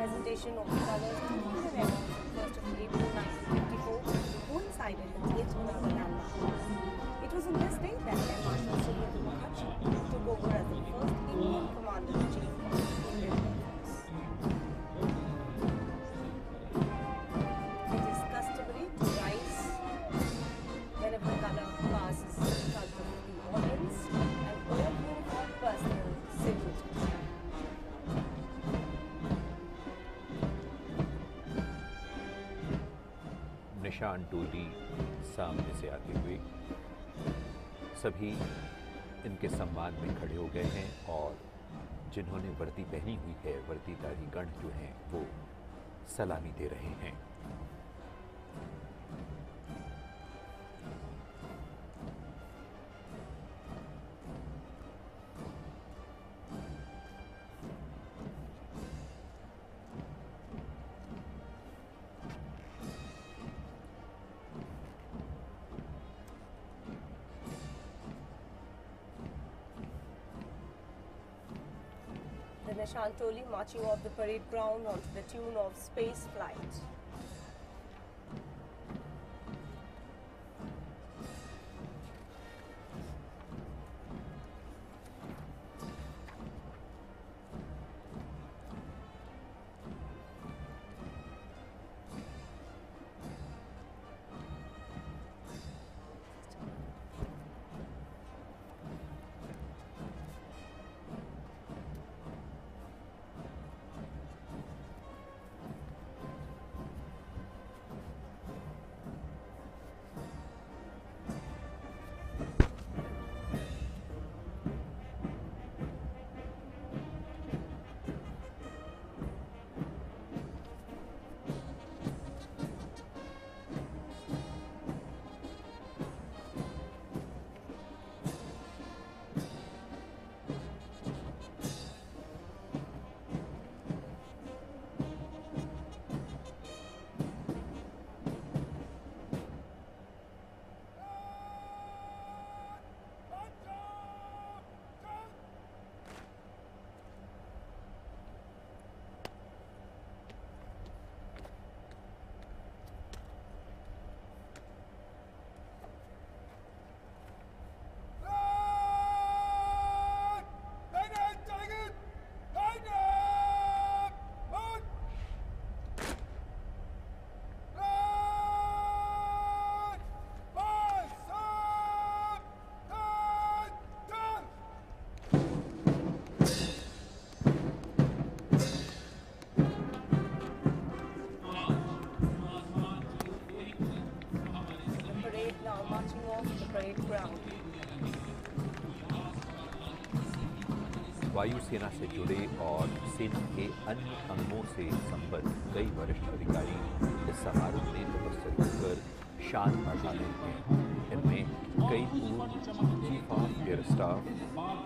Presentation of the colours to Indian Air Force on 1st of April 1954 coincided with yet another landmark. It was on this day that Air Marshal Subrata Mukherjee took over as the first Indian Commander-in-Chief of the Indian Air Force. It is customary to rise whenever the colour passes in front of the audience and all uniform personnel salute. निशान टोली सामने से आते हुए सभी इनके सम्मान में खड़े हो गए हैं और जिन्होंने वर्दी पहनी हुई है, वर्दीधारी गण जो हैं वो सलामी दे रहे हैं। The Nishan Toli marching off the parade ground onto the tune of Space Flight. वायुसेना से जुड़े और सेना के अन्य अंगों से संबद्ध कई वरिष्ठ अधिकारी इस समारोह में उपस्थित होकर शान बढ़ा रहे हैं। इनमें कई पूर्व chief of air staff,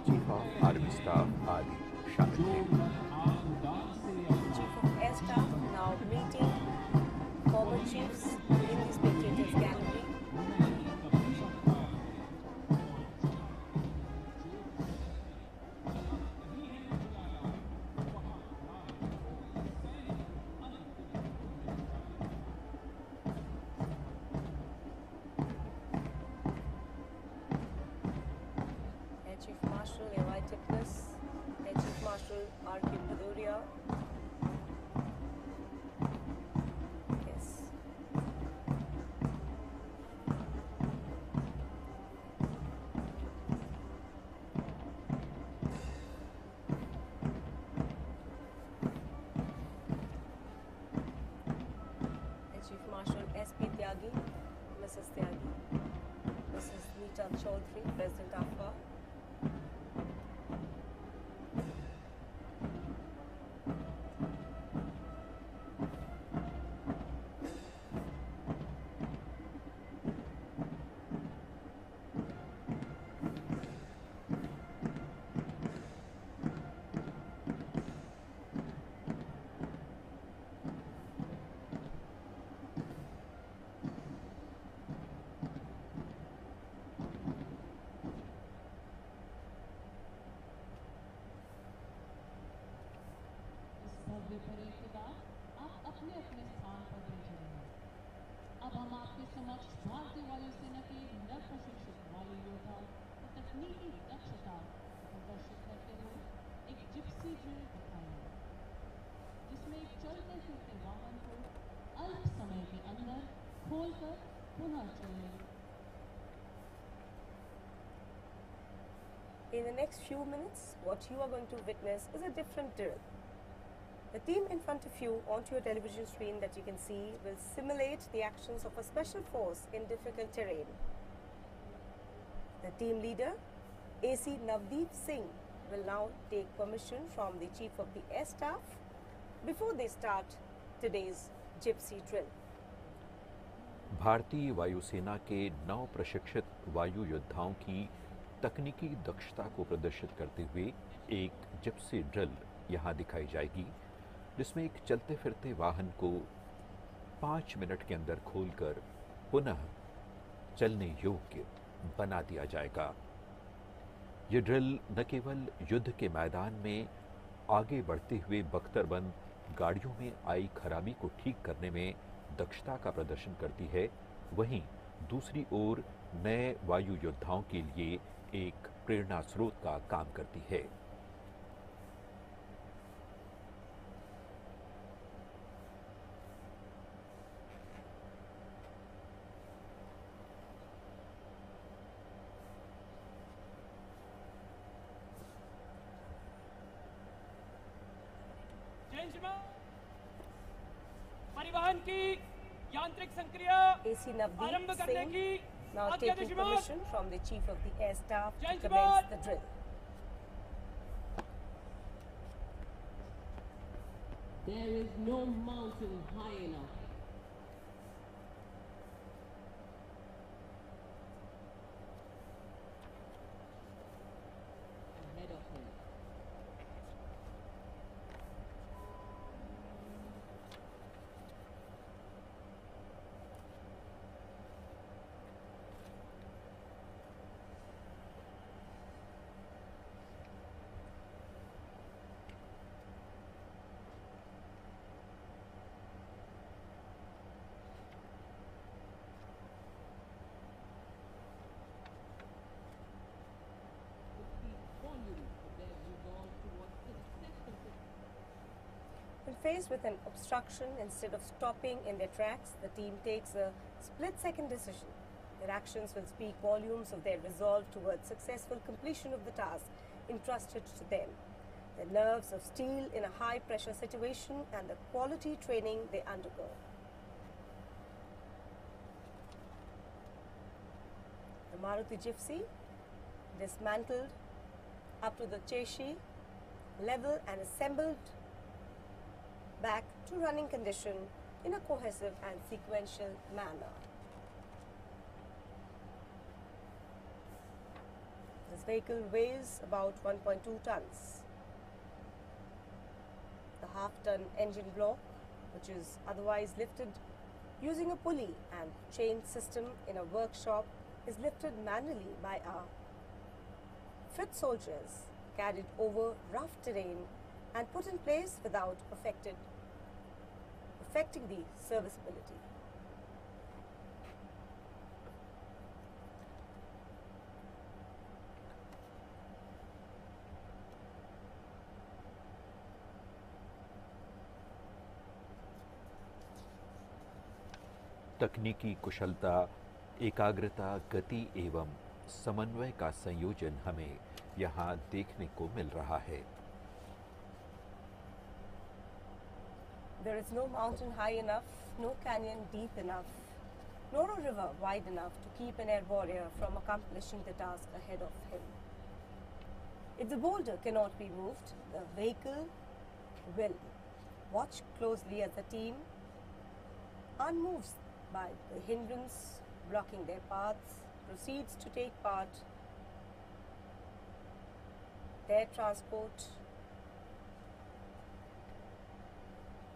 chief of army staff आदि शामिल थे। Chief of Air Staff now meeting former chiefs in the spectators gallery. Air Chief Marshal A.Y. Tipnis, Air Chief Marshal R.K. Bhaduria. Yes. Air Chief Marshal S.P. Tyagi, Mrs. Tyagi, Mrs. Neeta Chaudhary, President AFA. Bhavya parade के बाद आप अपने अपने स्थान पर बैठे रहें। अब हम आपके समक्ष भारतीय वायुसेना के नव प्रशिक्षित वायु योद्धा और तकनीकी दक्षता प्रदर्शित करते हुए एक जिप्सी ड्रिल दिखाएंगे, जिसमें एक चलते फिरते वाहन को अल्प समय के अंदर खोलकर पुनः चलने। In the next few minutes, what you are going to witness is a different drill. The team in front of you onto your television screen that you can see will simulate the actions of a special force in difficult terrain. The team leader, AC Navdeep Singh, will now take permission from the Chief of the Air Staff before they start today's Gypsy drill. भारतीय वायुसेना के नव प्रशिक्षित वायु योद्धाओं की तकनीकी दक्षता को प्रदर्शित करते हुए एक जिप्सी ड्रिल यहाँ दिखाई जाएगी, जिसमें एक चलते फिरते वाहन को 5 मिनट के अंदर खोलकर पुनः चलने योग्य बना दिया जाएगा। ये ड्रिल न केवल युद्ध के मैदान में आगे बढ़ते हुए बख्तरबंद गाड़ियों में आई खराबी को ठीक करने में दक्षता का प्रदर्शन करती है, वहीं दूसरी ओर नए वायु योद्धाओं के लिए एक प्रेरणा स्रोत का काम करती है। परिवहन की यांत्रिक संक्रिया AC Navdeep आरंभ करने Singh की now आज्ञा taking दीजिए। permission from the Chief of the Air Staff to Change commence mode. the drill. There is no mountain high enough. Ahead of him. When faced with an obstruction, instead of stopping in their tracks, the team takes a split-second decision. Their actions will speak volumes of their resolve towards successful completion of the task entrusted to them. The nerves of steel in a high-pressure situation and the quality training they undergo. The Maruti Gypsy, dismantled up to the chassis level and assembled back to running condition in a cohesive and sequential manner. vehicle weighs about 1.2 tons. The half-ton engine block, which is otherwise lifted using a pulley and chain system in a workshop, is lifted manually by our fit soldiers, carried over rough terrain and put in place without affecting the serviceability. तकनीकी कुशलता, एकाग्रता, गति एवं समन्वय का संयोजन हमें यहाँ देखने को मिल रहा है। There is no mountain high enough, no canyon deep enough, nor a river wide enough to keep an air warrior from accomplishing the task ahead of him. If the boulder cannot be moved, the vehicle will. Watch closely as the team unmoves by the hindrance blocking their paths, proceeds to take part their transport,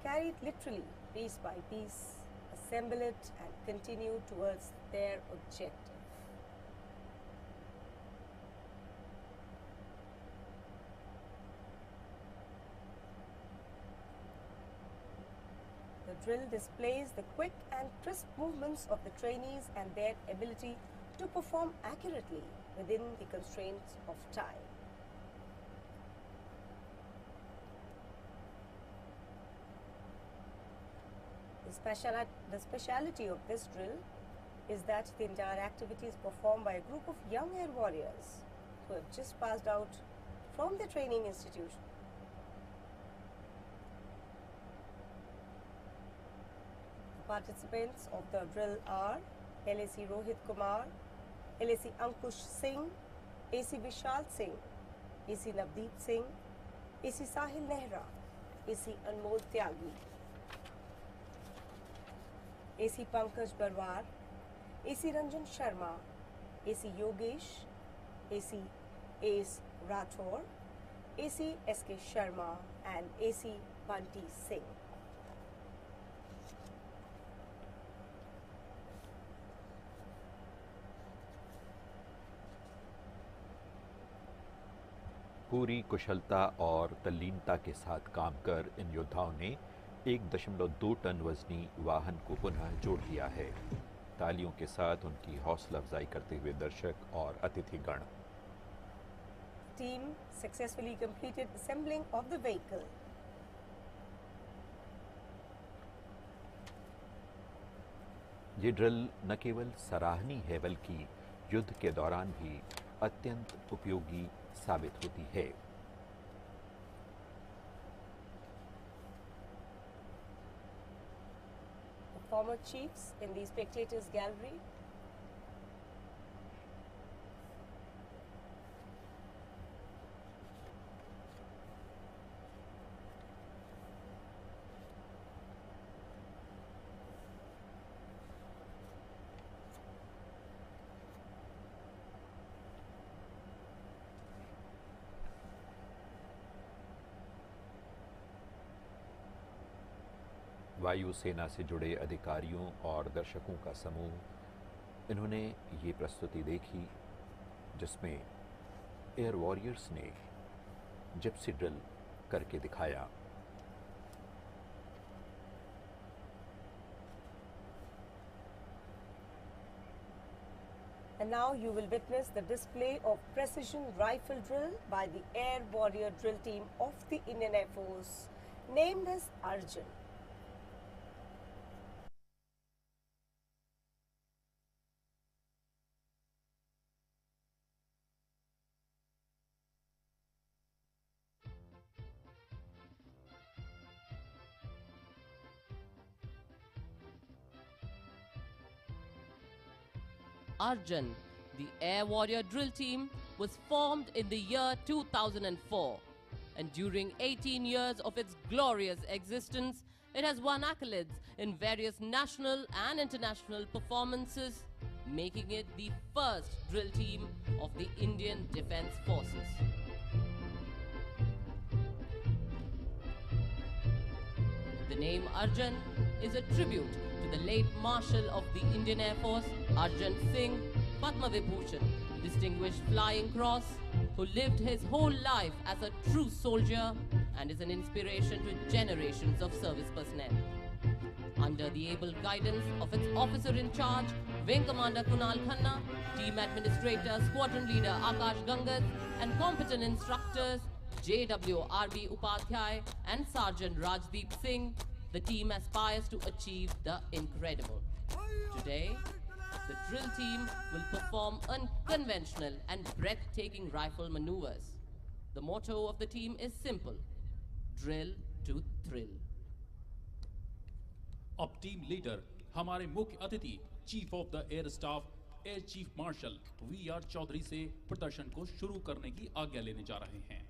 carry it literally piece by piece, assemble it and continue towards their objective. The drill displays the quick and crisp movements of the trainees and their ability to perform accurately within the constraints of time. The speciality of this drill is that the entire activity is performed by a group of young air warriors who have just passed out from their training institution. The participants of the drill are LAC Rohit Kumar, LAC Ankush Singh, AC Vishal Singh, AC Navdeep Singh, AC Sahil Nehra, AC Anmol Tyagi, AC Pankaj Barwar, AC Ranjan Sharma, AC Yogesh, AC Ace Rathore, AC SK Sharma and AC Bunty Singh. पूरी कुशलता और तल्लीनता के साथ काम कर इन योद्धाओं ने 1.2 टन वजनी वाहन को पुनः जोड़ दिया है। तालियों के साथ उनकी हौसला अफजाई करते हुए दर्शक और अतिथिगण। Team successfully completed assembling of the vehicle. ये ड्रिल न केवल सराहनीय है बल्कि युद्ध के दौरान भी अत्यंत उपयोगी साबित होती है। The former chiefs in the spectators gallery. वायुसेना से जुड़े अधिकारियों और दर्शकों का समूह, इन्होंने ये प्रस्तुति देखी जिसमें एयर वॉरियर्स ने जिप्सी ड्रिल करके दिखाया। And now you will witness the display of precision rifle drill by the Air Warrior Drill Team of the Indian Air Force, named as Arjun. Arjun, the Air Warrior Drill Team, was formed in the year 2004, and during 18 years of its glorious existence, it has won accolades in various national and international performances, making it the first drill team of the Indian Defence Forces. The name Arjun is a tribute to the late Marshal of the Indian Air Force, Arjun Singh, Padma Vibhushan, Distinguished Flying Cross, who lived his whole life as a true soldier and is an inspiration to generations of service personnel. Under the able guidance of its officer in charge, Wing Commander Kunal Khanna, Team Administrator, Squadron Leader Akash Gangat, and competent instructors JWRB Upadhyay and Sergeant Rajdeep Singh, the team aspires to achieve the incredible. Today, the drill team will perform unconventional and breathtaking rifle maneuvers. The motto of the team is simple: drill to thrill. अब team leader हमारे मुख्य अतिथि chief of the air staff air chief marshal V R. Chaudhary से प्रदर्शन को शुरू करने की आज्ञा लेने जा रहे हैं।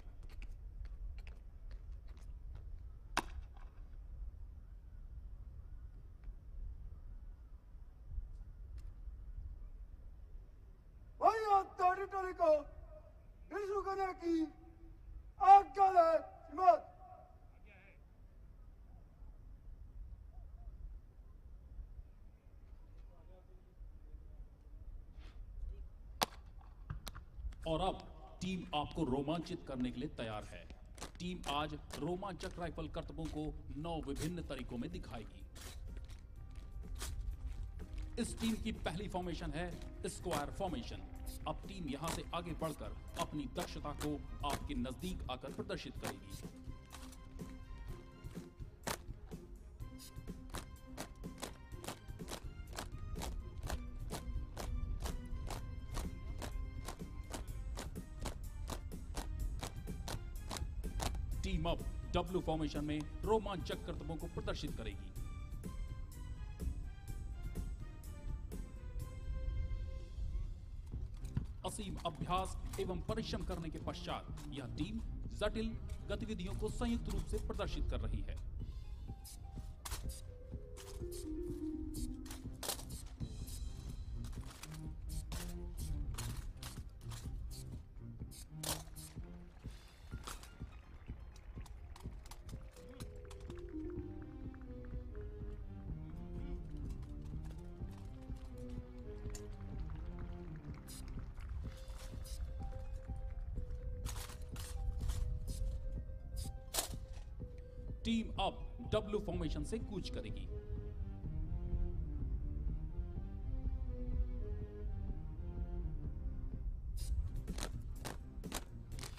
टेरिटरी को इशू करने की आज्ञा है श्रीमद। और अब टीम आपको रोमांचित करने के लिए तैयार है। टीम आज रोमांचक राइफल करतबों को 9 विभिन्न तरीकों में दिखाएगी। इस टीम की पहली फॉर्मेशन है स्क्वायर फॉर्मेशन। अब टीम यहां से आगे बढ़कर अपनी दक्षता को आपके नजदीक आकर प्रदर्शित करेगी। टीम अब डब्ल्यू फॉर्मेशन में रोमांचक करतबों को प्रदर्शित करेगी। असीम अभ्यास एवं परिश्रम करने के पश्चात यह टीम जटिल गतिविधियों को संयुक्त रूप से प्रदर्शित कर रही है। टीम अब डब्ल्यू फॉर्मेशन से कूच करेगी।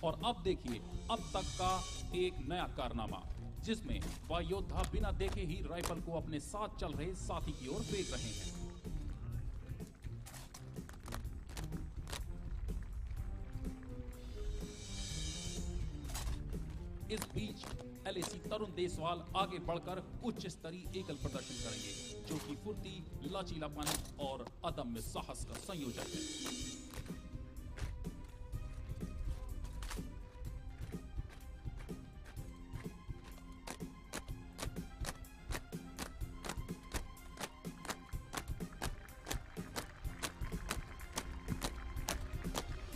और अब देखिए अब तक का एक नया कारनामा, जिसमें वायुयोद्धा बिना देखे ही राइफल को अपने साथ चल रहे साथी की ओर फेंक रहे हैं। इस बीच एलएसी तरुण देसवाल आगे बढ़कर उच्च स्तरीय एकल प्रदर्शन करेंगे, जो कि फुर्ती, लचीलापन और अदम्य साहस का संयोजन है।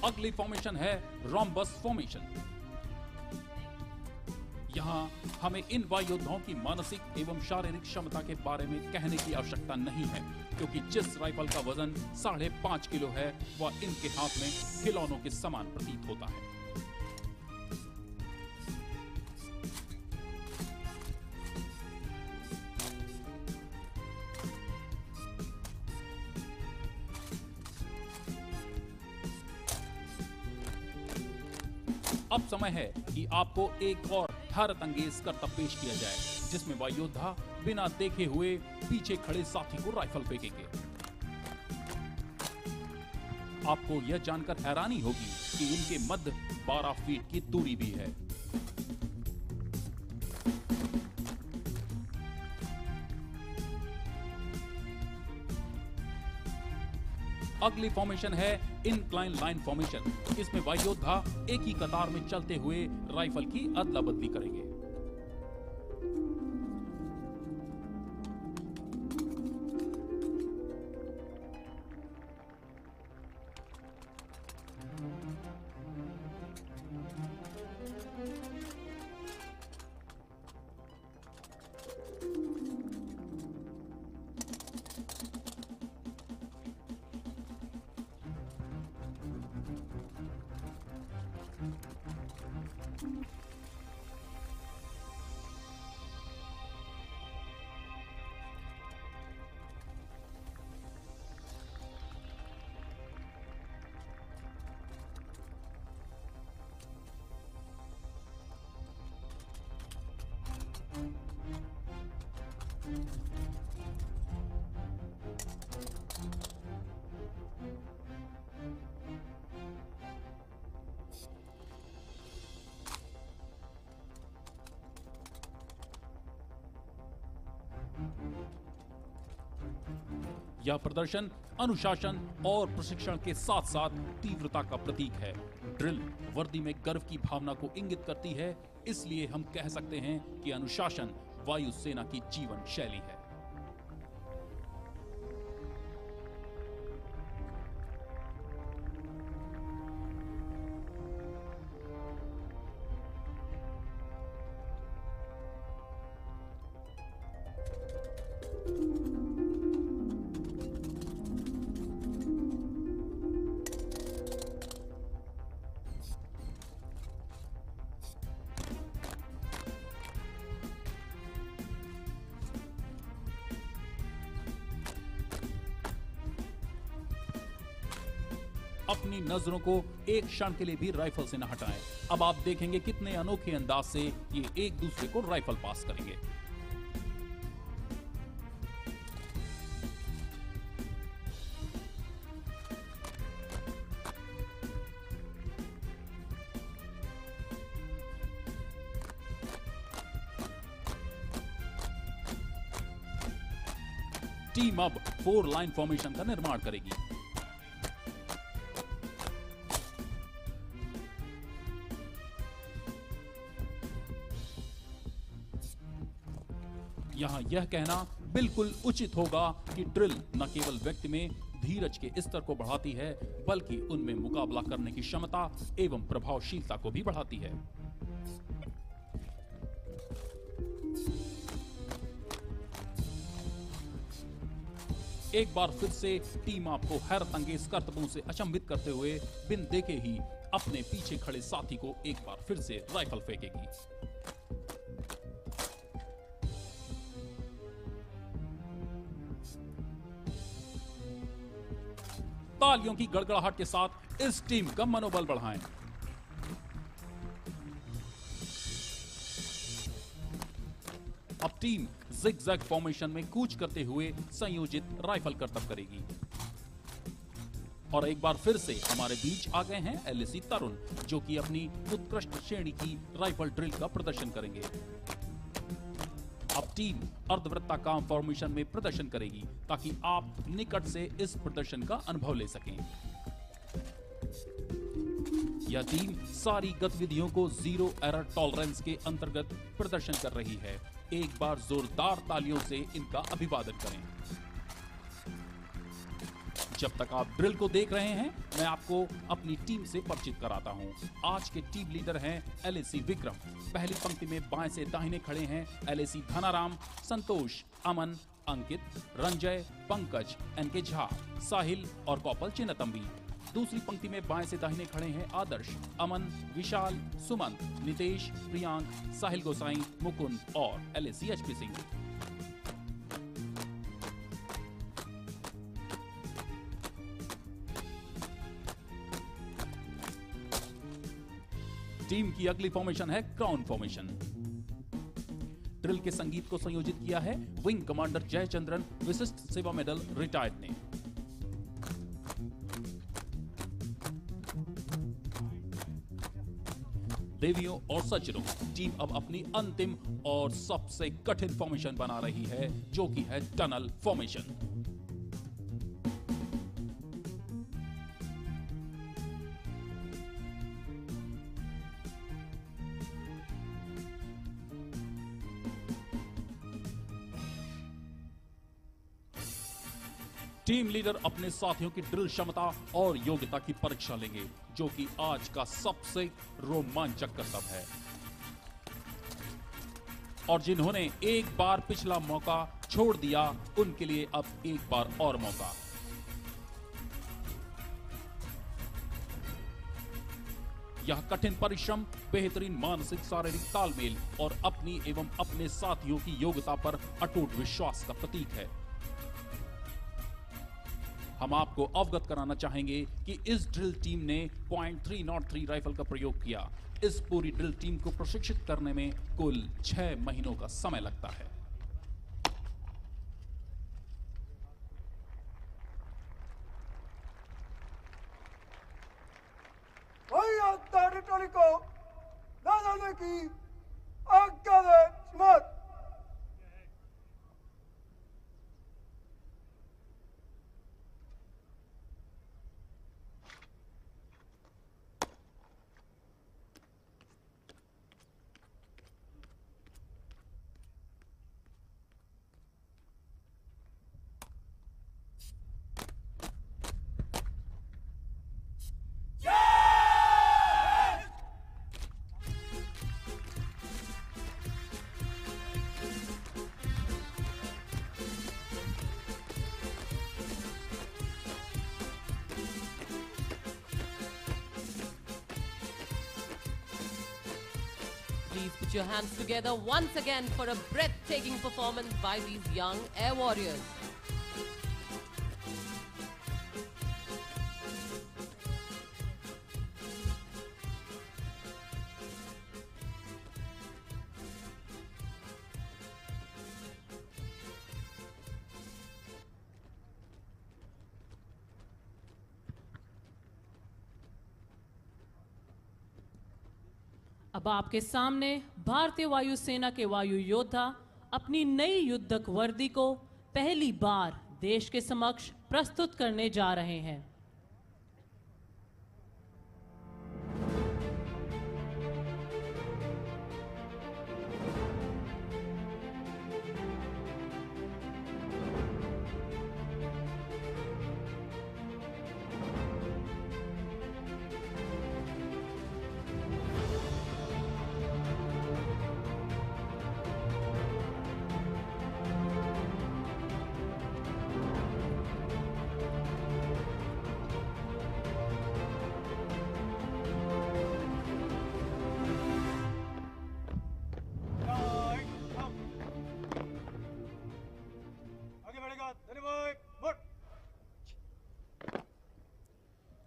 अगली फॉर्मेशन है रोम्बस फॉर्मेशन। यहाँ हमें इन वायुयोद्धाओं की मानसिक एवं शारीरिक क्षमता के बारे में कहने की आवश्यकता नहीं है, क्योंकि जिस राइफल का वजन 5.5 किलो है वह इनके हाथ में खिलौनों के समान प्रतीत होता है। अब समय है कि आपको एक और हैरत अंगेज करतब पेश किया जाए, जिसमें वायुयोद्धा बिना देखे हुए पीछे खड़े साथी को राइफल फेंकेंगे। आपको यह जानकर हैरानी होगी कि इनके मध्य 12 फीट की दूरी भी है। अगली फॉर्मेशन है इनक्लाइन लाइन फॉर्मेशन। इसमें वायुयोद्धा एक ही कतार में चलते हुए राइफल की अदला बदली करेंगे। यह प्रदर्शन अनुशासन और प्रशिक्षण के साथ साथ तीव्रता का प्रतीक है। ड्रिल वर्दी में गर्व की भावना को इंगित करती है, इसलिए हम कह सकते हैं कि अनुशासन वायुसेना की जीवन शैली है। अपनी नजरों को एक क्षण के लिए भी राइफल से न हटाएं। अब आप देखेंगे कितने अनोखे अंदाज से ये एक दूसरे को राइफल पास करेंगे। टीम अब 4 लाइन फॉर्मेशन का निर्माण करेगी। यहाँ यह कहना बिल्कुल उचित होगा कि ड्रिल न केवल व्यक्ति में धीरज के स्तर को बढ़ाती है, बल्कि उनमें मुकाबला करने की क्षमता एवं प्रभावशीलता को भी बढ़ाती है। एक बार फिर से टीम आपको हैरत अंगेज करतबों से अचंभित करते हुए बिन देखे ही अपने पीछे खड़े साथी को एक बार फिर से राइफल फेंकेगी। तालियों की गड़गड़ाहट के साथ इस टीम का मनोबल बढ़ाएं। अब टीम जिगजैग फॉर्मेशन में कूच करते हुए संयोजित राइफल करतब करेगी। और एक बार फिर से हमारे बीच आ गए हैं एलएसी तरुण, जो कि अपनी उत्कृष्ट श्रेणी की राइफल ड्रिल का प्रदर्शन करेंगे। अब टीम अर्धवृत्ताकार फॉर्मेशन में प्रदर्शन करेगी ताकि आप निकट से इस प्रदर्शन का अनुभव ले सकें। यह टीम सारी गतिविधियों को जीरो एरर टॉलरेंस के अंतर्गत प्रदर्शन कर रही है। एक बार जोरदार तालियों से इनका अभिवादन करें। जब तक आप ड्रिल को देख रहे हैं, मैं आपको अपनी टीम से परिचित कराता हूं। आज के टीम लीडर हैं एलएसी विक्रम। पहली पंक्ति में बाएं से दाहिने खड़े हैं एलएसी धनाराम, संतोष, अमन, अंकित, रंजय, पंकज, एनके झा, साहिल और कौपल चिन्नतंबी। दूसरी पंक्ति में बाएं से दाहिने खड़े हैं आदर्श, अमन, विशाल, सुमंत, नितेश, प्रियांक, साहिल गोसाई, मुकुंद और एलएसी एचपी सिंह। टीम की अगली फॉर्मेशन है क्राउन फॉर्मेशन। ड्रिल के संगीत को संयोजित किया है विंग कमांडर जयचंद्रन, विशिष्ट सेवा मेडल, रिटायर्ड ने। देवियों और सज्जनों, टीम अब अपनी अंतिम और सबसे कठिन फॉर्मेशन बना रही है, जो कि है टनल फॉर्मेशन। टीम लीडर अपने साथियों की ड्रिल क्षमता और योग्यता की परीक्षा लेंगे, जो कि आज का सबसे रोमांचक करतब है। और जिन्होंने एक बार पिछला मौका छोड़ दिया, उनके लिए अब एक बार और मौका। यह कठिन परिश्रम, बेहतरीन मानसिक शारीरिक तालमेल और अपनी एवं अपने साथियों की योग्यता पर अटूट विश्वास का प्रतीक है। हम आपको अवगत कराना चाहेंगे कि इस ड्रिल टीम ने .303 राइफल का प्रयोग किया। इस पूरी ड्रिल टीम को प्रशिक्षित करने में कुल 6 महीनों का समय लगता है। टेरिटरी को न जाने की आज्ञा दे मत। Please put your hands together once again for a breathtaking performance by these young air warriors. अब आपके सामने भारतीय वायुसेना के वायु योद्धा अपनी नई युद्धक वर्दी को पहली बार देश के समक्ष प्रस्तुत करने जा रहे हैं।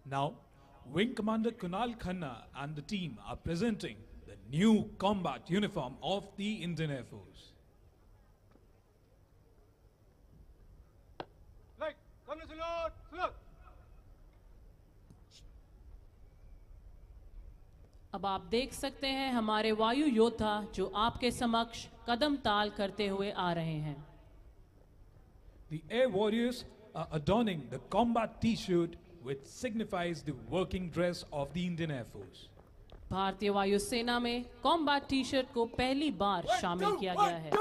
Now, Wing Commander Kunal Khanna and the team are presenting the new combat uniform of the Indian Air Force. Right, come to salute, salute. अब आप देख सकते हैं हमारे वायु योद्धा जो आपके समक्ष कदम ताल करते हुए आ रहे हैं। The Air Warriors are adorning the combat T-shirt which signifies the working dress of the Indian Air Force. भारतीय वायुसेना में कॉम्बैट टी शर्ट को पहली बार शामिल किया गया है।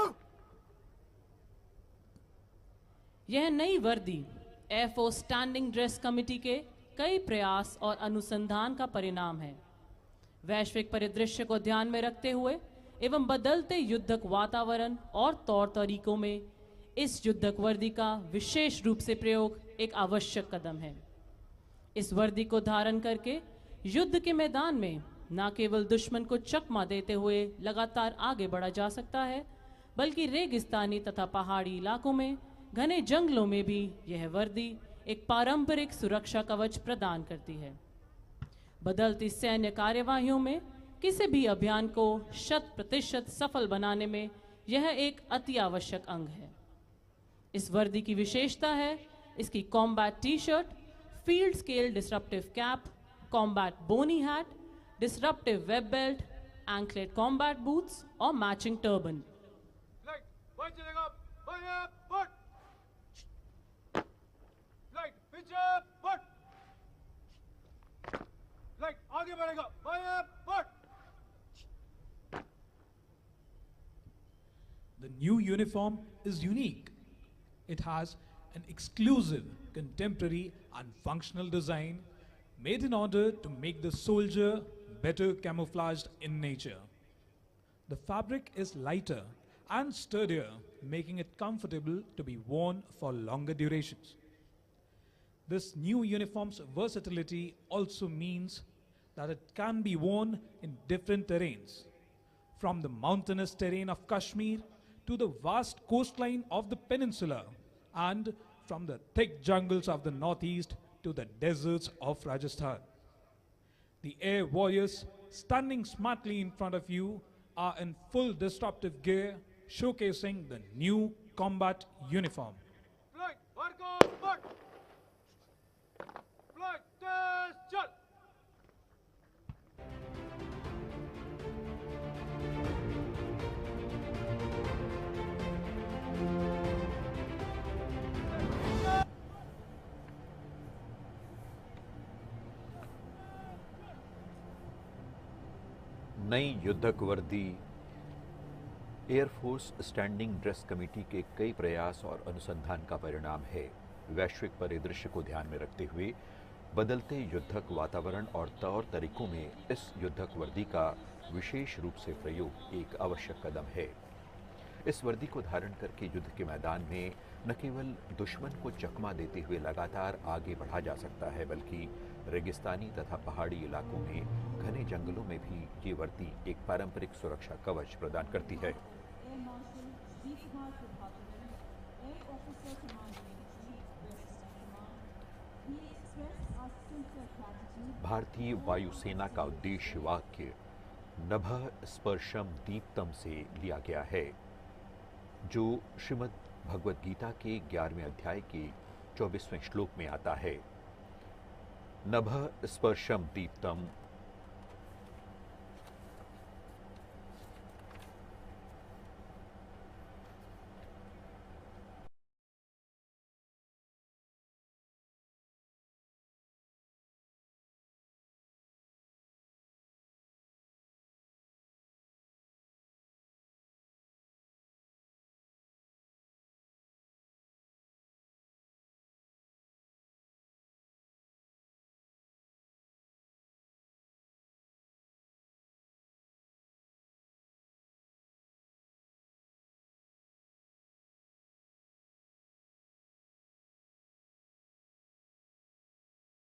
यह नई वर्दी एयरफोर्स स्टैंडिंग ड्रेस कमेटी के कई प्रयास और अनुसंधान का परिणाम है। वैश्विक परिदृश्य को ध्यान में रखते हुए एवं बदलते युद्धक वातावरण और तौर तरीकों में इस युद्धक वर्दी का विशेष रूप से प्रयोग एक आवश्यक कदम है। इस वर्दी को धारण करके युद्ध के मैदान में न केवल दुश्मन को चकमा देते हुए लगातार आगे बढ़ा जा सकता है, बल्कि रेगिस्तानी तथा पहाड़ी इलाकों में घने जंगलों में भी यह वर्दी एक पारंपरिक सुरक्षा कवच प्रदान करती है। बदलती सैन्य कार्यवाहियों में किसी भी अभियान को 100% सफल बनाने में यह एक अति आवश्यक अंग है। इस वर्दी की विशेषता है इसकी combat T shirt, field scale disruptive cap, combat boonie hat, disruptive web belt, anklet combat boots और मैचिंग टर्बन। आगे बढ़ेगा, The new uniform is unique. It has an exclusive, contemporary and functional design made in order to make the soldier better camouflaged in nature. The fabric is lighter and sturdier, making it comfortable to be worn for longer durations. This new uniform's versatility also means that it can be worn in different terrains, from the mountainous terrain of Kashmir to the vast coastline of the peninsula, and from the thick jungles of the northeast to the deserts of Rajasthan. The Air Warriors standing smartly in front of you are in full disruptive gear, showcasing the new combat uniform. Flight, Vargo, mark! Flight, test, shut! नई युद्धक वर्दी air force standing dress committee के कई प्रयास और अनुसंधान का परिणाम है। वैश्विक परिदृश्य को ध्यान में रखते हुए बदलते युद्धक वातावरण और तौर तरीकों में इस युद्धक वर्दी का विशेष रूप से प्रयोग एक आवश्यक कदम है। इस वर्दी को धारण करके युद्ध के मैदान में न केवल दुश्मन को चकमा देते हुए लगातार आगे बढ़ा जा सकता है, बल्कि रेगिस्तानी तथा पहाड़ी इलाकों में घने जंगलों में भी ये वर्दी एक पारंपरिक सुरक्षा कवच प्रदान करती है। भारतीय वायुसेना का उद्देश्य वाक्य नभः स्पर्शम दीप्तम से लिया गया है, जो श्रीमद् भगवद गीता के 11वें अध्याय के 24वें श्लोक में आता है। नभः स्पर्शम दीप्तम